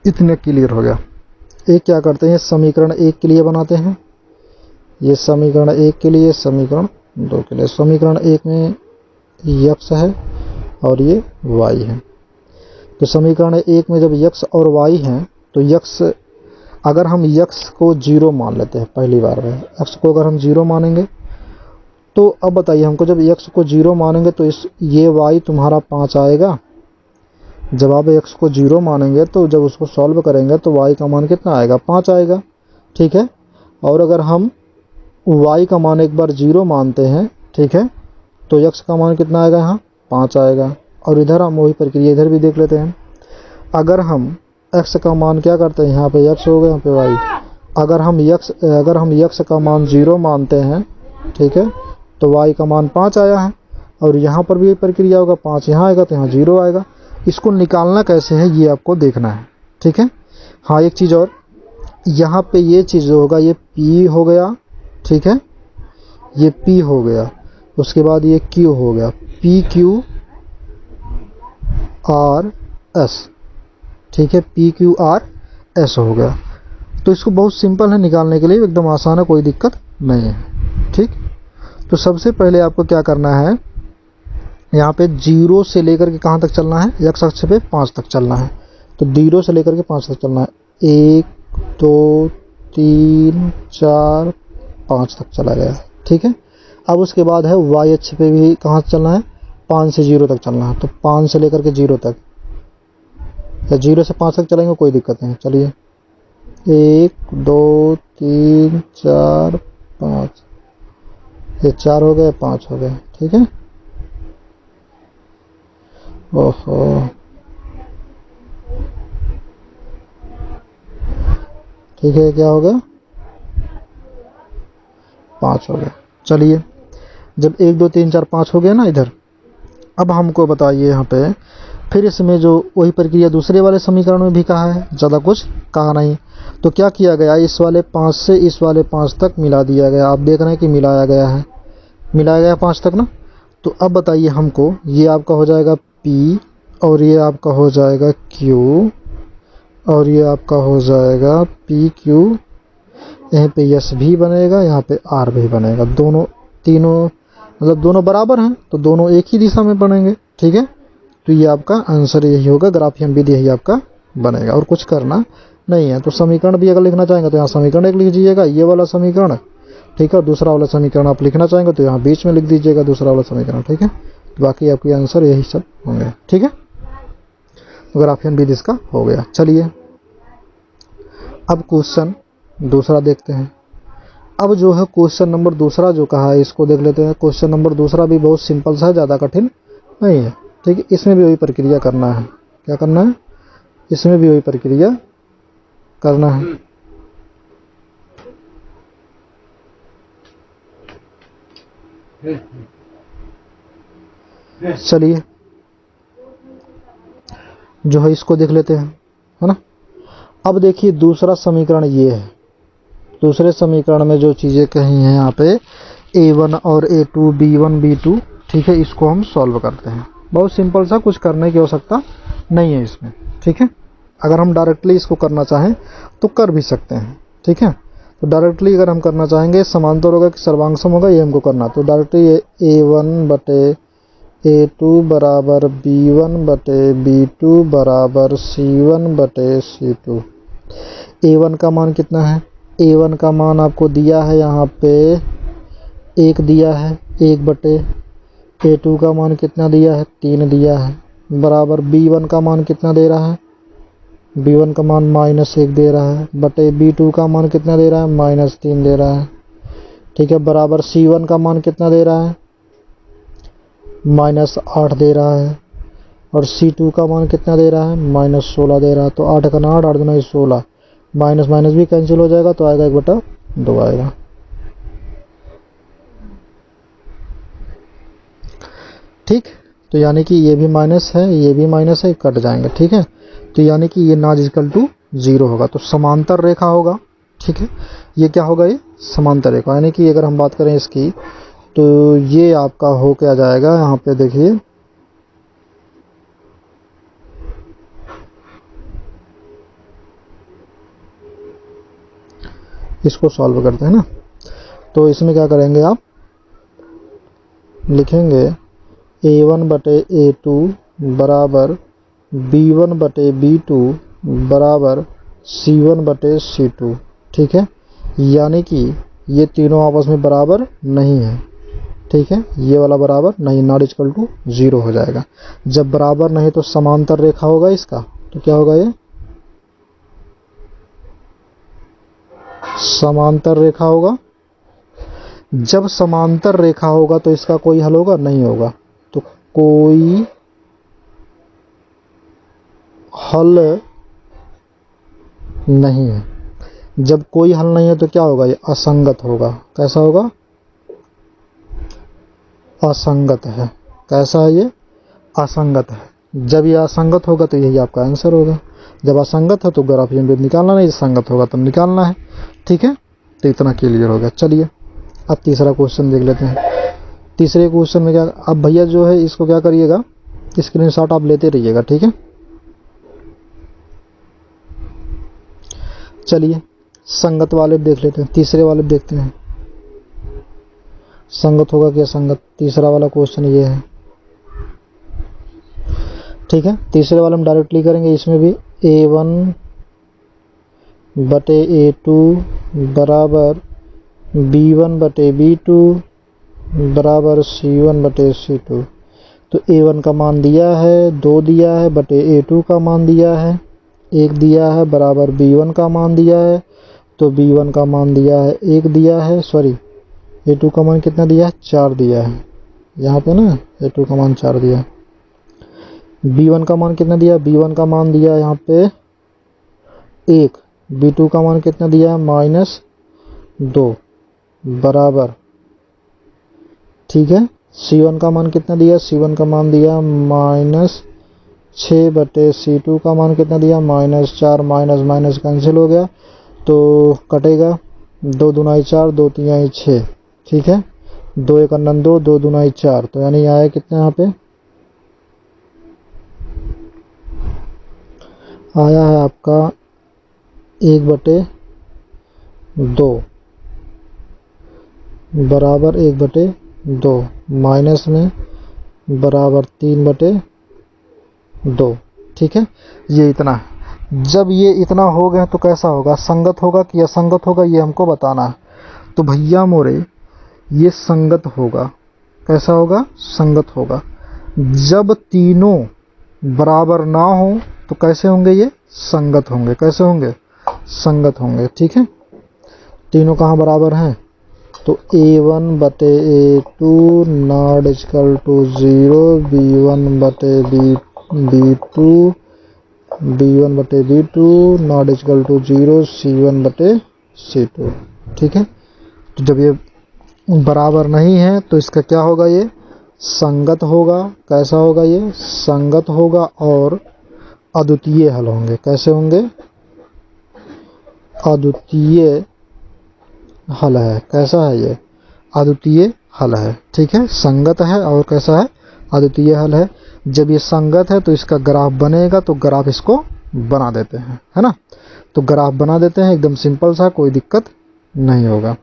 इतने क्लियर हो गया। एक क्या करते हैं, समीकरण 1 के लिए बनाते हैं, ये समीकरण 1 के लिए, समीकरण 2 के लिए। समीकरण 1 में x है और ये y है। तो समीकरण 1 में जब x और y है तो x, अगर हम x को 0 मान लेते हैं, पहली बार में x को अगर हम 0 मानेंगे, तो अब बताइए हमको, जब x को 0 मानेंगे तो ये y तुम्हारा 5 आएगा। जब आप x को 0 मानेंगे तो जब उसको सॉल्व करेंगे तो y का मान कितना आएगा, 5 आएगा, ठीक है। और अगर हम y का मान एक बार 0 मानते हैं, ठीक है, तो x का मान कितना आएगा, यहाँ 5 आएगा। और इधर हम वही प्रक्रिया इधर भी देख लेते हैं। अगर हम x का मान क्या करते हैं, यहाँ पे x हो गया, यहाँ पे y। अगर हम x का मान 0 मानते हैं, ठीक है, तो y का मान 5 आया है। और यहाँ पर भी यही प्रक्रिया होगा, 5 यहाँ आएगा तो यहाँ 0 आएगा। इसको निकालना कैसे है ये आपको देखना है, ठीक है। हाँ, एक चीज़ और, यहाँ पे ये चीज़ होगा, ये p हो गया, ठीक है, ये p हो गया। उसके बाद ये q हो गया, p q r s, ठीक है, p q r s हो गया। तो इसको बहुत सिंपल है निकालने के लिए, एकदम आसान है, कोई दिक्कत नहीं है, ठीक। तो सबसे पहले आपको क्या करना है, यहाँ पे 0 से लेकर के कहाँ तक चलना है, x अक्ष पे 5 तक चलना है। तो 0 से लेकर के 5 तक चलना है, 1 2 3 4 5 तक चला गया, ठीक है। अब उसके बाद है y अक्ष पे भी कहाँ चलना है, 5 से 0 तक चलना है। तो 5 से लेकर के 0 तक, या 0 से 5 तक चलेंगे कोई दिक्कत नहीं। चलिए, 1 2 3 4 5, ये 4 हो गए, 5 हो गए, ठीक है। ओहो, ठीक है, क्या हो गया, 5 हो गया। चलिए, जब 1 2 3 4 5 हो गया ना इधर, अब हमको बताइए यहाँ पे, फिर इसमें जो वही प्रक्रिया दूसरे वाले समीकरण में भी कहा है, ज़्यादा कुछ कहा नहीं। तो क्या किया गया, इस वाले 5 से इस वाले 5 तक मिला दिया गया। आप देख रहे हैं कि मिलाया गया है, मिलाया गया 5 तक ना। तो अब बताइए हमको, ये आपका हो जाएगा P और ये आपका हो जाएगा Q और ये आपका हो जाएगा PQ, यहाँ पे S भी बनेगा, यहाँ पे R भी बनेगा। दोनों तीनों मतलब दोनों बराबर हैं तो दोनों एक ही दिशा में बनेंगे, ठीक है। तो ये आपका आंसर यही होगा, ग्राफियन विधि यही आपका बनेगा, और कुछ करना नहीं है। तो समीकरण भी अगर लिखना चाहेंगे तो यहाँ समीकरण एक लिख दीजिएगा, ये वाला समीकरण, ठीक है। दूसरा वाला समीकरण आप लिखना चाहेंगे तो यहाँ बीच में लिख दीजिएगा दूसरा वाला समीकरण, ठीक है। बाकी आपके आंसर यही सब होंगे, ठीक है। ग्राफियन विधि इसका हो गया। चलिए, अब क्वेश्चन दूसरा देखते हैं। अब जो है क्वेश्चन नंबर दूसरा जो कहा है इसको देख लेते हैं। क्वेश्चन नंबर दूसरा भी बहुत सिंपल सा है, ज़्यादा कठिन नहीं है, ठीक है। इसमें भी वही प्रक्रिया करना है। क्या करना है, इसमें भी वही प्रक्रिया करना है। चलिए, जो है इसको देख लेते हैं, है ना। अब देखिए दूसरा समीकरण ये है। दूसरे समीकरण में जो चीज़ें कही हैं यहाँ पे A1 और A2 B1 B2, ठीक है, इसको हम सॉल्व करते हैं। बहुत सिंपल सा, कुछ करने की आवश्यकता नहीं है इसमें, ठीक है। अगर हम डायरेक्टली इसको करना चाहें तो कर भी सकते हैं, ठीक है। तो डायरेक्टली अगर हम करना चाहेंगे, समांतर होगा कि सर्वांग सम होगा, ये हमको करना। तो डायरेक्टली A1 बटे A2 बराबर B1 बटे B2 बराबर C1 बटे C2। A1 का मान कितना है? A1 का मान आपको दिया है यहाँ पे 1 दिया है, 1 बटे A2 का मान कितना दिया है? 3 दिया है, बराबर B1 का मान कितना दे रहा है? B1 का मान -1 दे रहा है, बटे B2 का मान कितना दे रहा है? -3 दे रहा है। ठीक है, बराबर C1 का मान कितना दे रहा है? -8 दे रहा है, और C2 का मान कितना दे रहा है? -16 दे रहा है। तो 8 का 8, 8 दूना 16, माइनस माइनस भी कैंसिल हो जाएगा, तो आएगा 1/2 आएगा। ठीक, तो यानी कि ये भी माइनस है, ये भी माइनस है, कट जाएंगे। ठीक है, तो यानी कि ये नॉट इक्वल टू 0 होगा, तो समांतर रेखा होगा। ठीक है, ये क्या होगा? ये समांतर रेखा, यानी कि अगर हम बात करें इसकी, तो ये आपका हो क्या जाएगा? यहाँ पे देखिए, इसको सॉल्व करते हैं ना, तो इसमें क्या करेंगे आप? लिखेंगे A1 बटे A2 बराबर B1 बटे B2 बराबर C1 बटे C2। ठीक है, यानी कि ये तीनों आपस में बराबर नहीं है। ठीक है, ये वाला बराबर नहीं, नॉट इक्वल टू 0 हो जाएगा। जब बराबर नहीं तो समांतर रेखा होगा इसका, तो क्या होगा? ये समांतर रेखा होगा। जब समांतर रेखा होगा तो इसका कोई हल होगा? नहीं होगा। तो कोई हल नहीं है। जब कोई हल नहीं है तो क्या होगा? ये असंगत होगा। कैसा होगा? असंगत है। कैसा है ये? असंगत है। जब ये असंगत होगा तो यही आपका आंसर होगा। जब असंगत है तो ग्राफ निकालना नहीं, संगत होगा तब निकालना है। ठीक है, तो इतना क्लियर हो गया। चलिए अब तीसरा क्वेश्चन देख लेते हैं। तीसरे क्वेश्चन में क्या, अब भैया जो है इसको क्या करिएगा, स्क्रीनशॉट आप लेते रहिएगा। ठीक है, चलिए संगत वाले देख लेते हैं, तीसरे वाले देखते हैं संगत होगा कि असंगत। तीसरा वाला क्वेश्चन ये है। ठीक है, तीसरे वाले हम डायरेक्टली करेंगे। इसमें भी A1 बटे A2 बराबर B1 बटे B2 बराबर C1 बटे C2। तो A1 का मान दिया है, 2 दिया है, बटे A2 का मान दिया है 1 दिया है, बराबर B1 का मान दिया है। तो B1 का मान दिया है 1 दिया है, सॉरी A2 का मान कितना दिया है? 4 दिया है। यहाँ पे ना A2 का मान 4 दिया है। B1 का मान कितना दिया? B1 का मान दिया है यहाँ पे 1। B2 का मान कितना दिया है? -2 बराबर। ठीक है, C1 का मान कितना दिया? C1 का मान दिया -6 बटे C2 का मान कितना दिया? -4। माइनस माइनस कैंसिल हो गया, तो कटेगा 2 दूना 4, 2 3 6। ठीक है, 2 1 2, 2 दूना 4, तो यानी आया कितना? यहाँ पे आया है आपका 1/2 बराबर 1/2, माइनस में बराबर 3/2। ठीक है, ये इतना है। जब ये इतना हो गया तो कैसा होगा? संगत होगा कि असंगत होगा, ये हमको बताना है। तो भैया मोरे ये संगत होगा। कैसा होगा? संगत होगा। जब तीनों बराबर ना हो तो कैसे होंगे? ये संगत होंगे। कैसे होंगे? संगत होंगे। ठीक है, तीनों कहाँ बराबर हैं? तो A1 बटे A2 not equal to 0, B1 बटे B2 not equal to 0, C1 बटे C2। ठीक है, तो जब ये बराबर नहीं है तो इसका क्या होगा? ये संगत होगा। कैसा होगा? ये संगत होगा और अद्वितीय हल होंगे। कैसे होंगे? अद्वितीय हल है। कैसा है? ये अद्वितीय हल है। ठीक है, संगत है और कैसा है? अद्वितीय हल है। जब ये संगत है तो इसका ग्राफ बनेगा, तो ग्राफ इसको बना देते हैं, है ना। तो ग्राफ बना देते हैं, एकदम सिंपल सा, कोई दिक्कत नहीं होगा।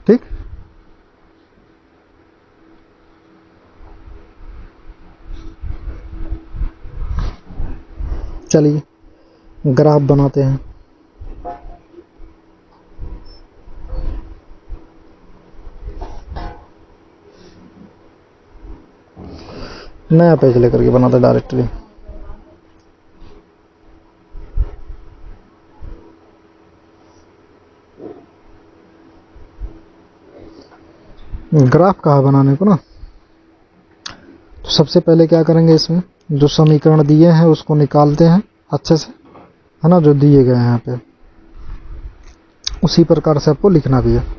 ठीक, चलिए ग्राफ बनाते हैं। नया पेज लेकर के बनाते डायरेक्टली। ग्राफ कहा बनाने को ना, तो सबसे पहले क्या करेंगे, इसमें जो समीकरण दिए हैं उसको निकालते हैं अच्छे से, है ना, जो दिए गए हैं यहाँ पे, उसी प्रकार से आपको लिखना भी है।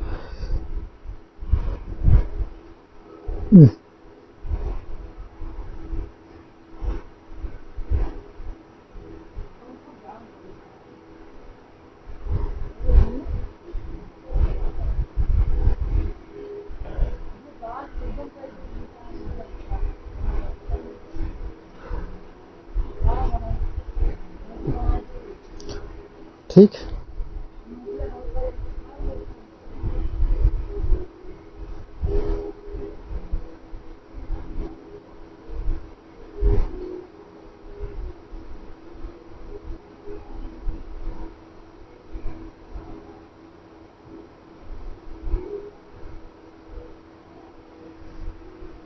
ठीक,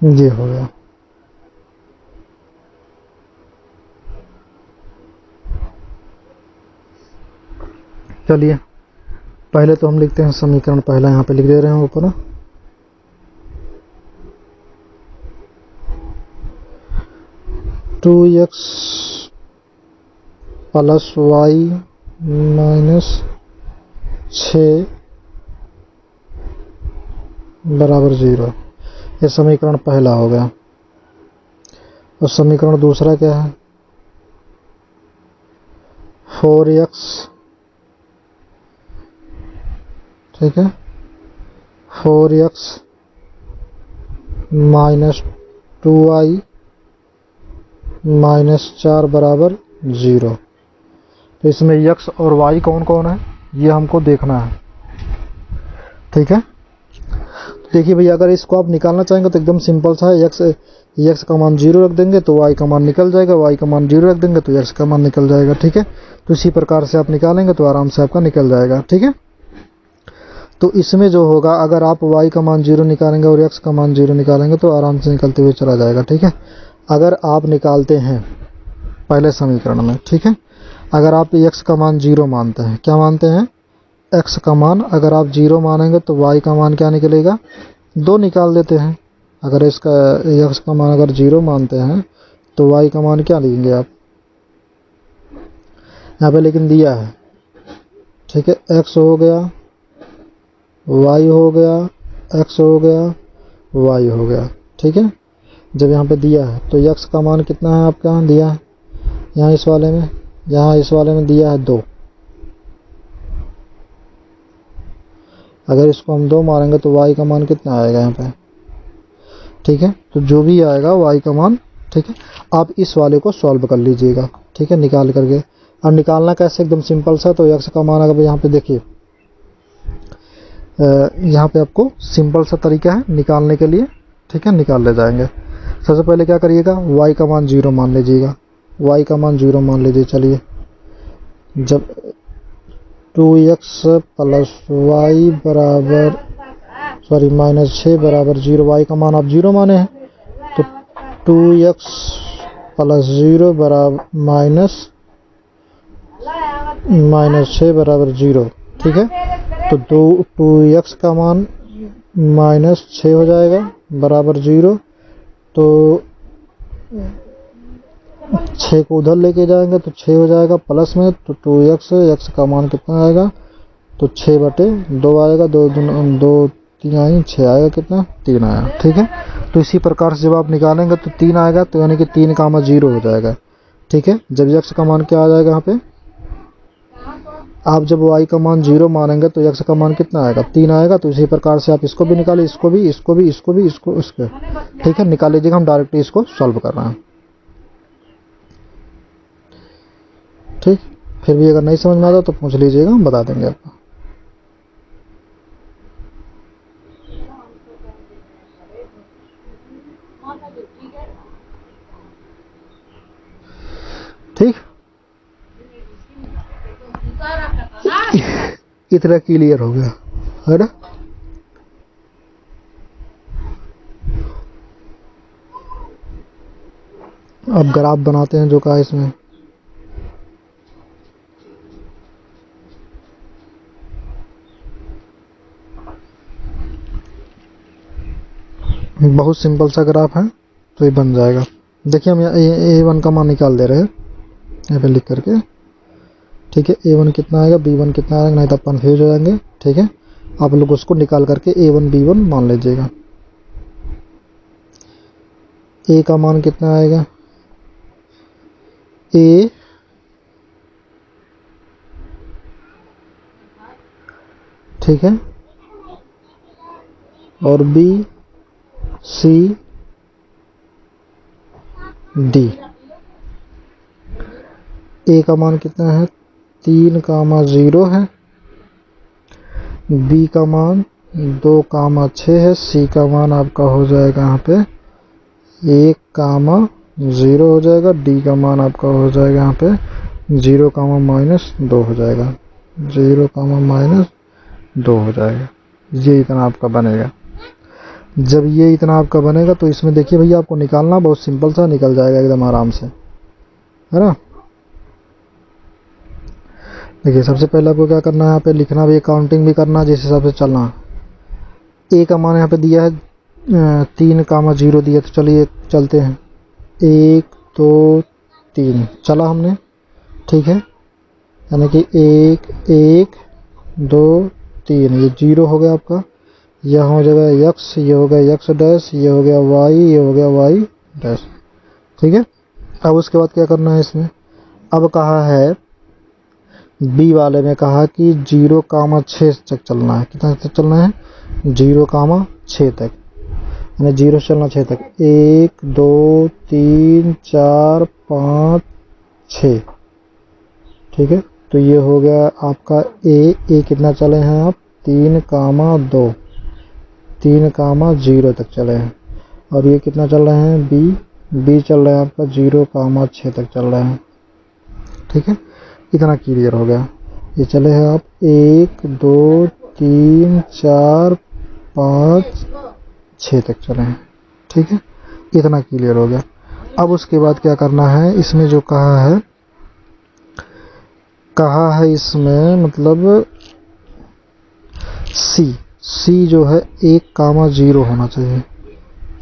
ये हो गया। चलिए पहले तो हम लिखते हैं समीकरण, पहला यहाँ पे लिख दे रहे हैं ऊपर, 2x प्लस वाई माइनस 6 बराबर 0। ये समीकरण पहला हो गया। और समीकरण दूसरा क्या है, 4x, ठीक है, 4x माइनस 2y माइनस 4 बराबर 0। तो इसमें x और y कौन कौन है ये हमको देखना है। ठीक है, देखिए भैया, अगर इसको आप निकालना चाहेंगे तो एकदम सिंपल सा है। x का मान 0 रख देंगे तो y का मान निकल जाएगा, y का मान 0 रख देंगे तो x का मान निकल जाएगा। ठीक है, तो इसी प्रकार से आप निकालेंगे तो आराम से आपका निकल जाएगा। ठीक है, तो इसमें जो होगा, अगर आप y का मान 0 निकालेंगे और x का मान 0 निकालेंगे तो आराम से निकलते हुए चला जाएगा। ठीक है, अगर आप निकालते हैं पहले समीकरण में, ठीक है, अगर आप x का मान 0 मानते हैं, क्या मानते हैं, x का मान अगर आप 0 मानेंगे तो y का मान क्या निकलेगा, 2 निकाल देते हैं। अगर इसका x का मान अगर 0 मानते हैं तो y का मान क्या लेंगे आप, यहाँ पे लेकिन दिया है। ठीक है, x हो गया, y हो गया, x हो गया, y हो गया। ठीक है, जब यहाँ पे दिया है तो x का मान कितना है आपका, यहाँ दिया है, यहाँ इस वाले में, यहाँ इस वाले में दिया है 2। अगर इसको हम 2 मारेंगे तो y का मान कितना आएगा यहाँ पे। ठीक है, तो जो भी आएगा y का मान, ठीक है, आप इस वाले को सॉल्व कर लीजिएगा। ठीक है, निकाल करके। अब निकालना कैसे, एकदम सिंपल सा। तो x का मान अगर यहाँ पे देखिए, यहाँ पे आपको सिंपल सा तरीका है निकालने के लिए। ठीक है, निकाल ले जाएंगे। सबसे पहले क्या करिएगा, y का मान 0 मान लीजिएगा, y का मान 0 मान लीजिए। चलिए, जब 2x प्लस वाई बराबर, सॉरी, माइनस 6 बराबर 0, y का मान आप 0 माने हैं, तो 2x प्लस 0 बराबर माइनस 6 बराबर 0। ठीक है, तो 2x का मान माइनस 6 हो जाएगा बराबर 0। तो 6 को उधर लेके जाएंगे तो 6 हो जाएगा प्लस में, तो 2x, x का मान कितना आएगा, तो 6/2 आएगा, 2 3 आई 6 आएगा, कितना, 3 आया। ठीक है, तो इसी प्रकार से जब आप निकालेंगे तो 3 आएगा, तो यानी कि 3 का मान 0 हो जाएगा। ठीक है, जब x का मान क्या आ जाएगा, यहाँ पे आप जब y का मान 0 मानेंगे तो x का मान कितना आएगा, 3 आएगा। तो इसी प्रकार से आप इसको भी निकालिए, इसको भी, इसको भी, इसको भी, इसको। ठीक है, निकाल लीजिएगा, हम डायरेक्टली इसको सॉल्व कर रहे हैं। ठीक, फिर भी अगर नहीं समझ में आता तो पूछ लीजिएगा, हम बता देंगे आपको। ठीक, इतना क्लियर हो गया है ना। अब ग्राफ बनाते हैं जो कहा इसमें। बहुत सिंपल सा ग्राफ है तो ये बन जाएगा। देखिए हम A1 का मान निकाल दे रहे हैं यहाँ पे लिख करके, ठीक है। A1 कितना आएगा, B1 कितना आएगा, नहीं तो कंफ्यूज हो जाएंगे, ठीक है। आप लोग उसको निकाल करके A1 B1 मान लीजिएगा। A का मान कितना आएगा, A ठीक है, और B C D। A का मान कितना है 3,0 है, B का मान 2,6 है, C का मान आपका हो जाएगा यहाँ पे 1,0 हो जाएगा, D का मान आपका हो जाएगा यहाँ पे 0,-2 हो जाएगा, 0,-2 हो जाएगा। ये इतना आपका बनेगा। जब ये इतना आपका बनेगा तो इसमें देखिए भैया आपको निकालना बहुत सिंपल सा निकल जाएगा एकदम आराम से, है ना। देखिए सबसे पहले आपको क्या करना है, यहाँ पे लिखना भी, काउंटिंग भी करना, जिस हिसाब से चलना। A का मान यहाँ पे दिया है 3,0 दिया, तो चलिए चलते हैं 1 2 3 चला हमने, ठीक है। यानी कि 1 1 2 3 ये 0 हो गया आपका, यह हो जाएगा x, ये हो गया x डैश, ये हो गया y, ये हो गया y डैश, ठीक है। अब उसके बाद क्या करना है इसमें, अब कहा है B वाले में कहा कि 0,6 तक चलना है। कितना तक चलना है, 0,6 तक, यानी 0 से चलना 6 तक, 1 2 3 4 5 6, ठीक है। तो ये हो गया आपका A कितना चले हैं आप 3,2 3,0 तक चले हैं। और ये कितना चल रहे हैं B चल रहे हैं आपका 0,6 तक चल रहे हैं, ठीक है। इतना क्लियर हो गया। ये चले हैं आप 1 2 3 4 5 6 तक चले हैं, ठीक है। इतना क्लियर हो गया। अब उसके बाद क्या करना है, इसमें जो कहा है इसमें मतलब C जो है 1,0 होना चाहिए,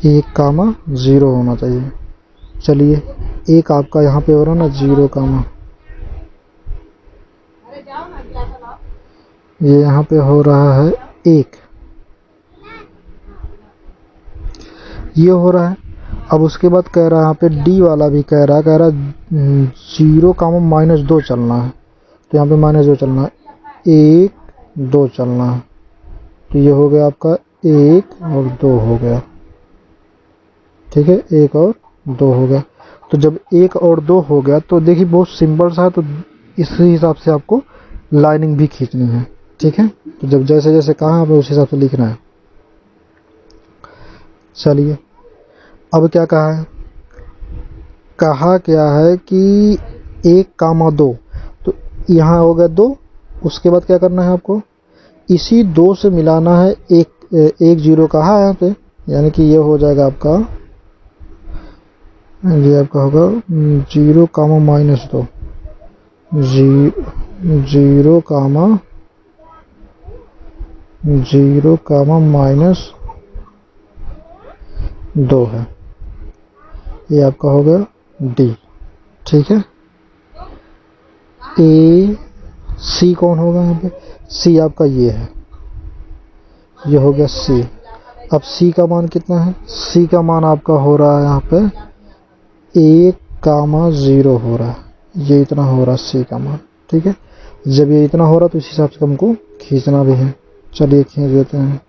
1,0 होना चाहिए। चलिए एक आपका यहाँ पे हो रहा ना 0, ये यहाँ पे हो रहा है 1, ये हो रहा है। अब उसके बाद कह रहा है यहाँ पे D वाला भी कह रहा है 0,-2 चलना है, तो यहाँ पे -2 चलना है, 1 2 चलना है। तो ये हो गया आपका 1 और 2 हो गया, ठीक है, 1 और 2 हो गया। तो जब 1 और 2 हो गया तो देखिए बहुत सिंपल सा है, तो इसी हिसाब से आपको लाइनिंग भी खींचनी है, ठीक है। तो जब जैसे जैसे कहा हमें उस हिसाब से लिखना है। चलिए अब क्या कहा है, कहा क्या है कि 1,2, तो यहाँ हो गया 2। उसके बाद क्या करना है आपको, इसी 2 से मिलाना है, एक 0 कहा है यहाँ पे, यानी कि ये हो जाएगा आपका, ये आपका होगा 0, -2, 0,-2 है, ये आपका हो गया D, ठीक है। C कौन होगा यहाँ पे, C आपका ये है, ये हो गया C। अब C का मान कितना है, C का मान आपका हो रहा है यहाँ पे 1,0 हो रहा है, ये इतना हो रहा है C का मान, ठीक है। जब ये इतना हो रहा तो इस हिसाब से हमको खींचना भी है। चलिए खींच देते हैं।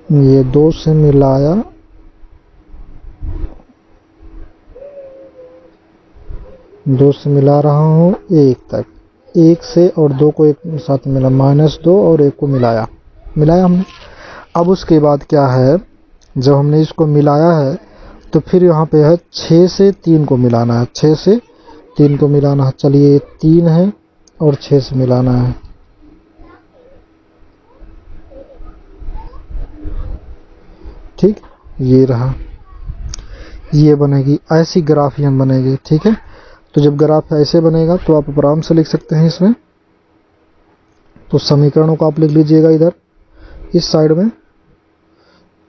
ये 2 से मिलाया, दो से मिला रहा हूँ 1 तक, 1 से और 2 को एक साथ मिला, -2 और 1 को मिलाया हमने। अब उसके बाद क्या है, जब हमने इसको मिलाया है तो फिर यहाँ पे है 6 से 3 को मिलाना है, 6 से 3 को मिलाना है। चलिए 3 है और 6 से मिलाना है। ठीक, ये रहा, ये बनेगी, ऐसी ग्राफियन बनेगी। ठीक है, तो जब ग्राफ ऐसे बनेगा तो आप आराम से लिख सकते हैं इसमें। तो समीकरणों को आप लिख लीजिएगा, इधर इस साइड में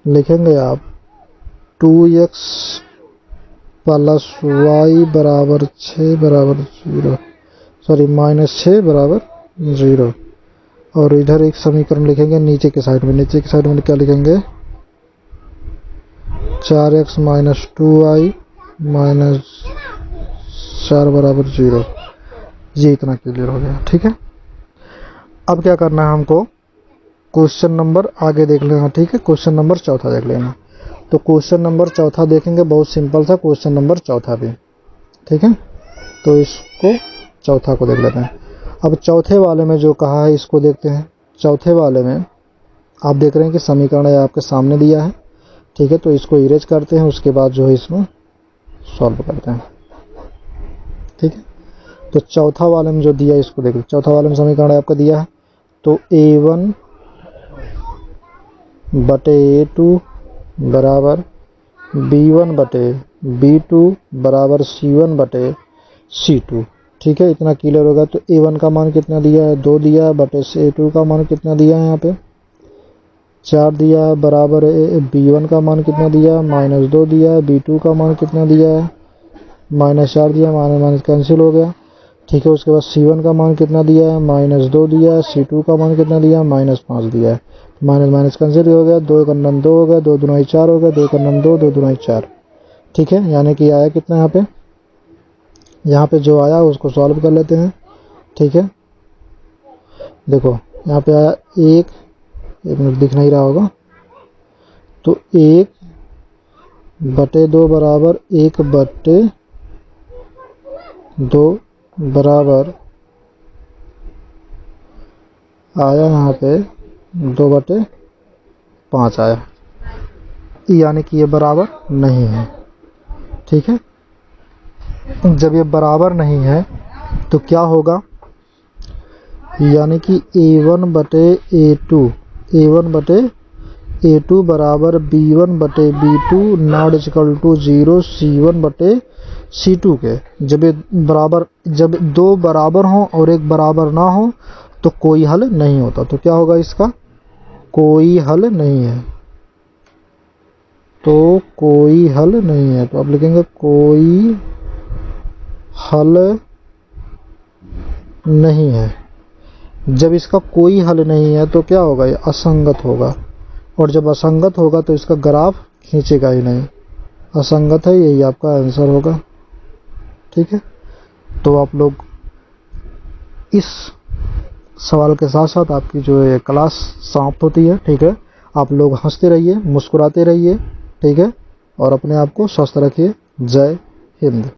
लिखेंगे आप 2x प्लस y बराबर 6 बराबर 0, सॉरी -6 बराबर 0। और इधर एक समीकरण लिखेंगे नीचे के साइड में, नीचे की साइड में क्या लिखेंगे 4x माइनस 2y माइनस 4 बराबर 0। ये इतना क्लियर हो गया। ठीक है, अब क्या करना है हमको, क्वेश्चन नंबर आगे देख लेना। ठीक है, क्वेश्चन नंबर चौथा देख लेना। तो क्वेश्चन नंबर चौथा देखेंगे, बहुत सिंपल था क्वेश्चन नंबर चौथा भी। ठीक है, तो इसको चौथा को देख लेते हैं। अब चौथे वाले में जो कहा है इसको देखते हैं। चौथे वाले में आप देख रहे हैं कि समीकरण आपके सामने दिया है। ठीक है, तो इसको इरेज करते हैं, उसके बाद जो है इसमें सॉल्व करते हैं। ठीक है, तो चौथा वाले में जो दिया है इसको देखिए। चौथा वाले में समीकरण आपका दिया है, तो a1 बटे a2 बराबर b1 बटे b2 बराबर c1 बटे c2। ठीक है, इतना क्लियर होगा। तो a1 का मान कितना दिया है 2 दिया है, बटे a2 का मान कितना दिया है यहाँ पे 4 दिया है, बराबर b1 का मान कितना दिया है -2 दिया है, b2 का मान कितना दिया है -4 दिया, माइनस कैंसिल हो गया। ठीक है, उसके बाद c1 का मान कितना दिया है -2 दिया है, c2 का मान कितना दिया है -5 दिया है, माइनस माइनस कैंसिल हो गया, 2 × 2 हो गया, 2 दूना 4 हो गया, 2 × 2 2 दूना 4। ठीक है, यानी कि आया कितना यहाँ पे जो आया उसको सॉल्व कर लेते हैं। ठीक है, देखो यहाँ पे आया 1 मिनट दिख नहीं रहा होगा, तो 1 बटे 2 बराबर 1 बटे 2 बराबर आया यहाँ पे 2 बटे 5 आया, यानी कि ये बराबर नहीं है। ठीक है, जब ये बराबर नहीं है तो क्या होगा, यानी कि a1 बटे a2 बराबर b1 बटे b2 not equal to 0 c1 बटे c2 के। जब 2 बराबर हो और 1 बराबर ना हो तो कोई हल नहीं होता। तो क्या होगा इसका, कोई हल नहीं है। तो कोई हल नहीं है, तो आप लिखेंगे कोई हल नहीं है। जब इसका कोई हल नहीं है तो क्या होगा, ये असंगत होगा, और जब असंगत होगा तो इसका ग्राफ खींचेगा ही नहीं, असंगत है, यही आपका आंसर होगा। ठीक है, तो आप लोग इस सवाल के साथ साथ आपकी जो ये क्लास समाप्त होती है। ठीक है, आप लोग हंसते रहिए, मुस्कुराते रहिए। ठीक है, और अपने आप को स्वस्थ रखिए। जय हिंद।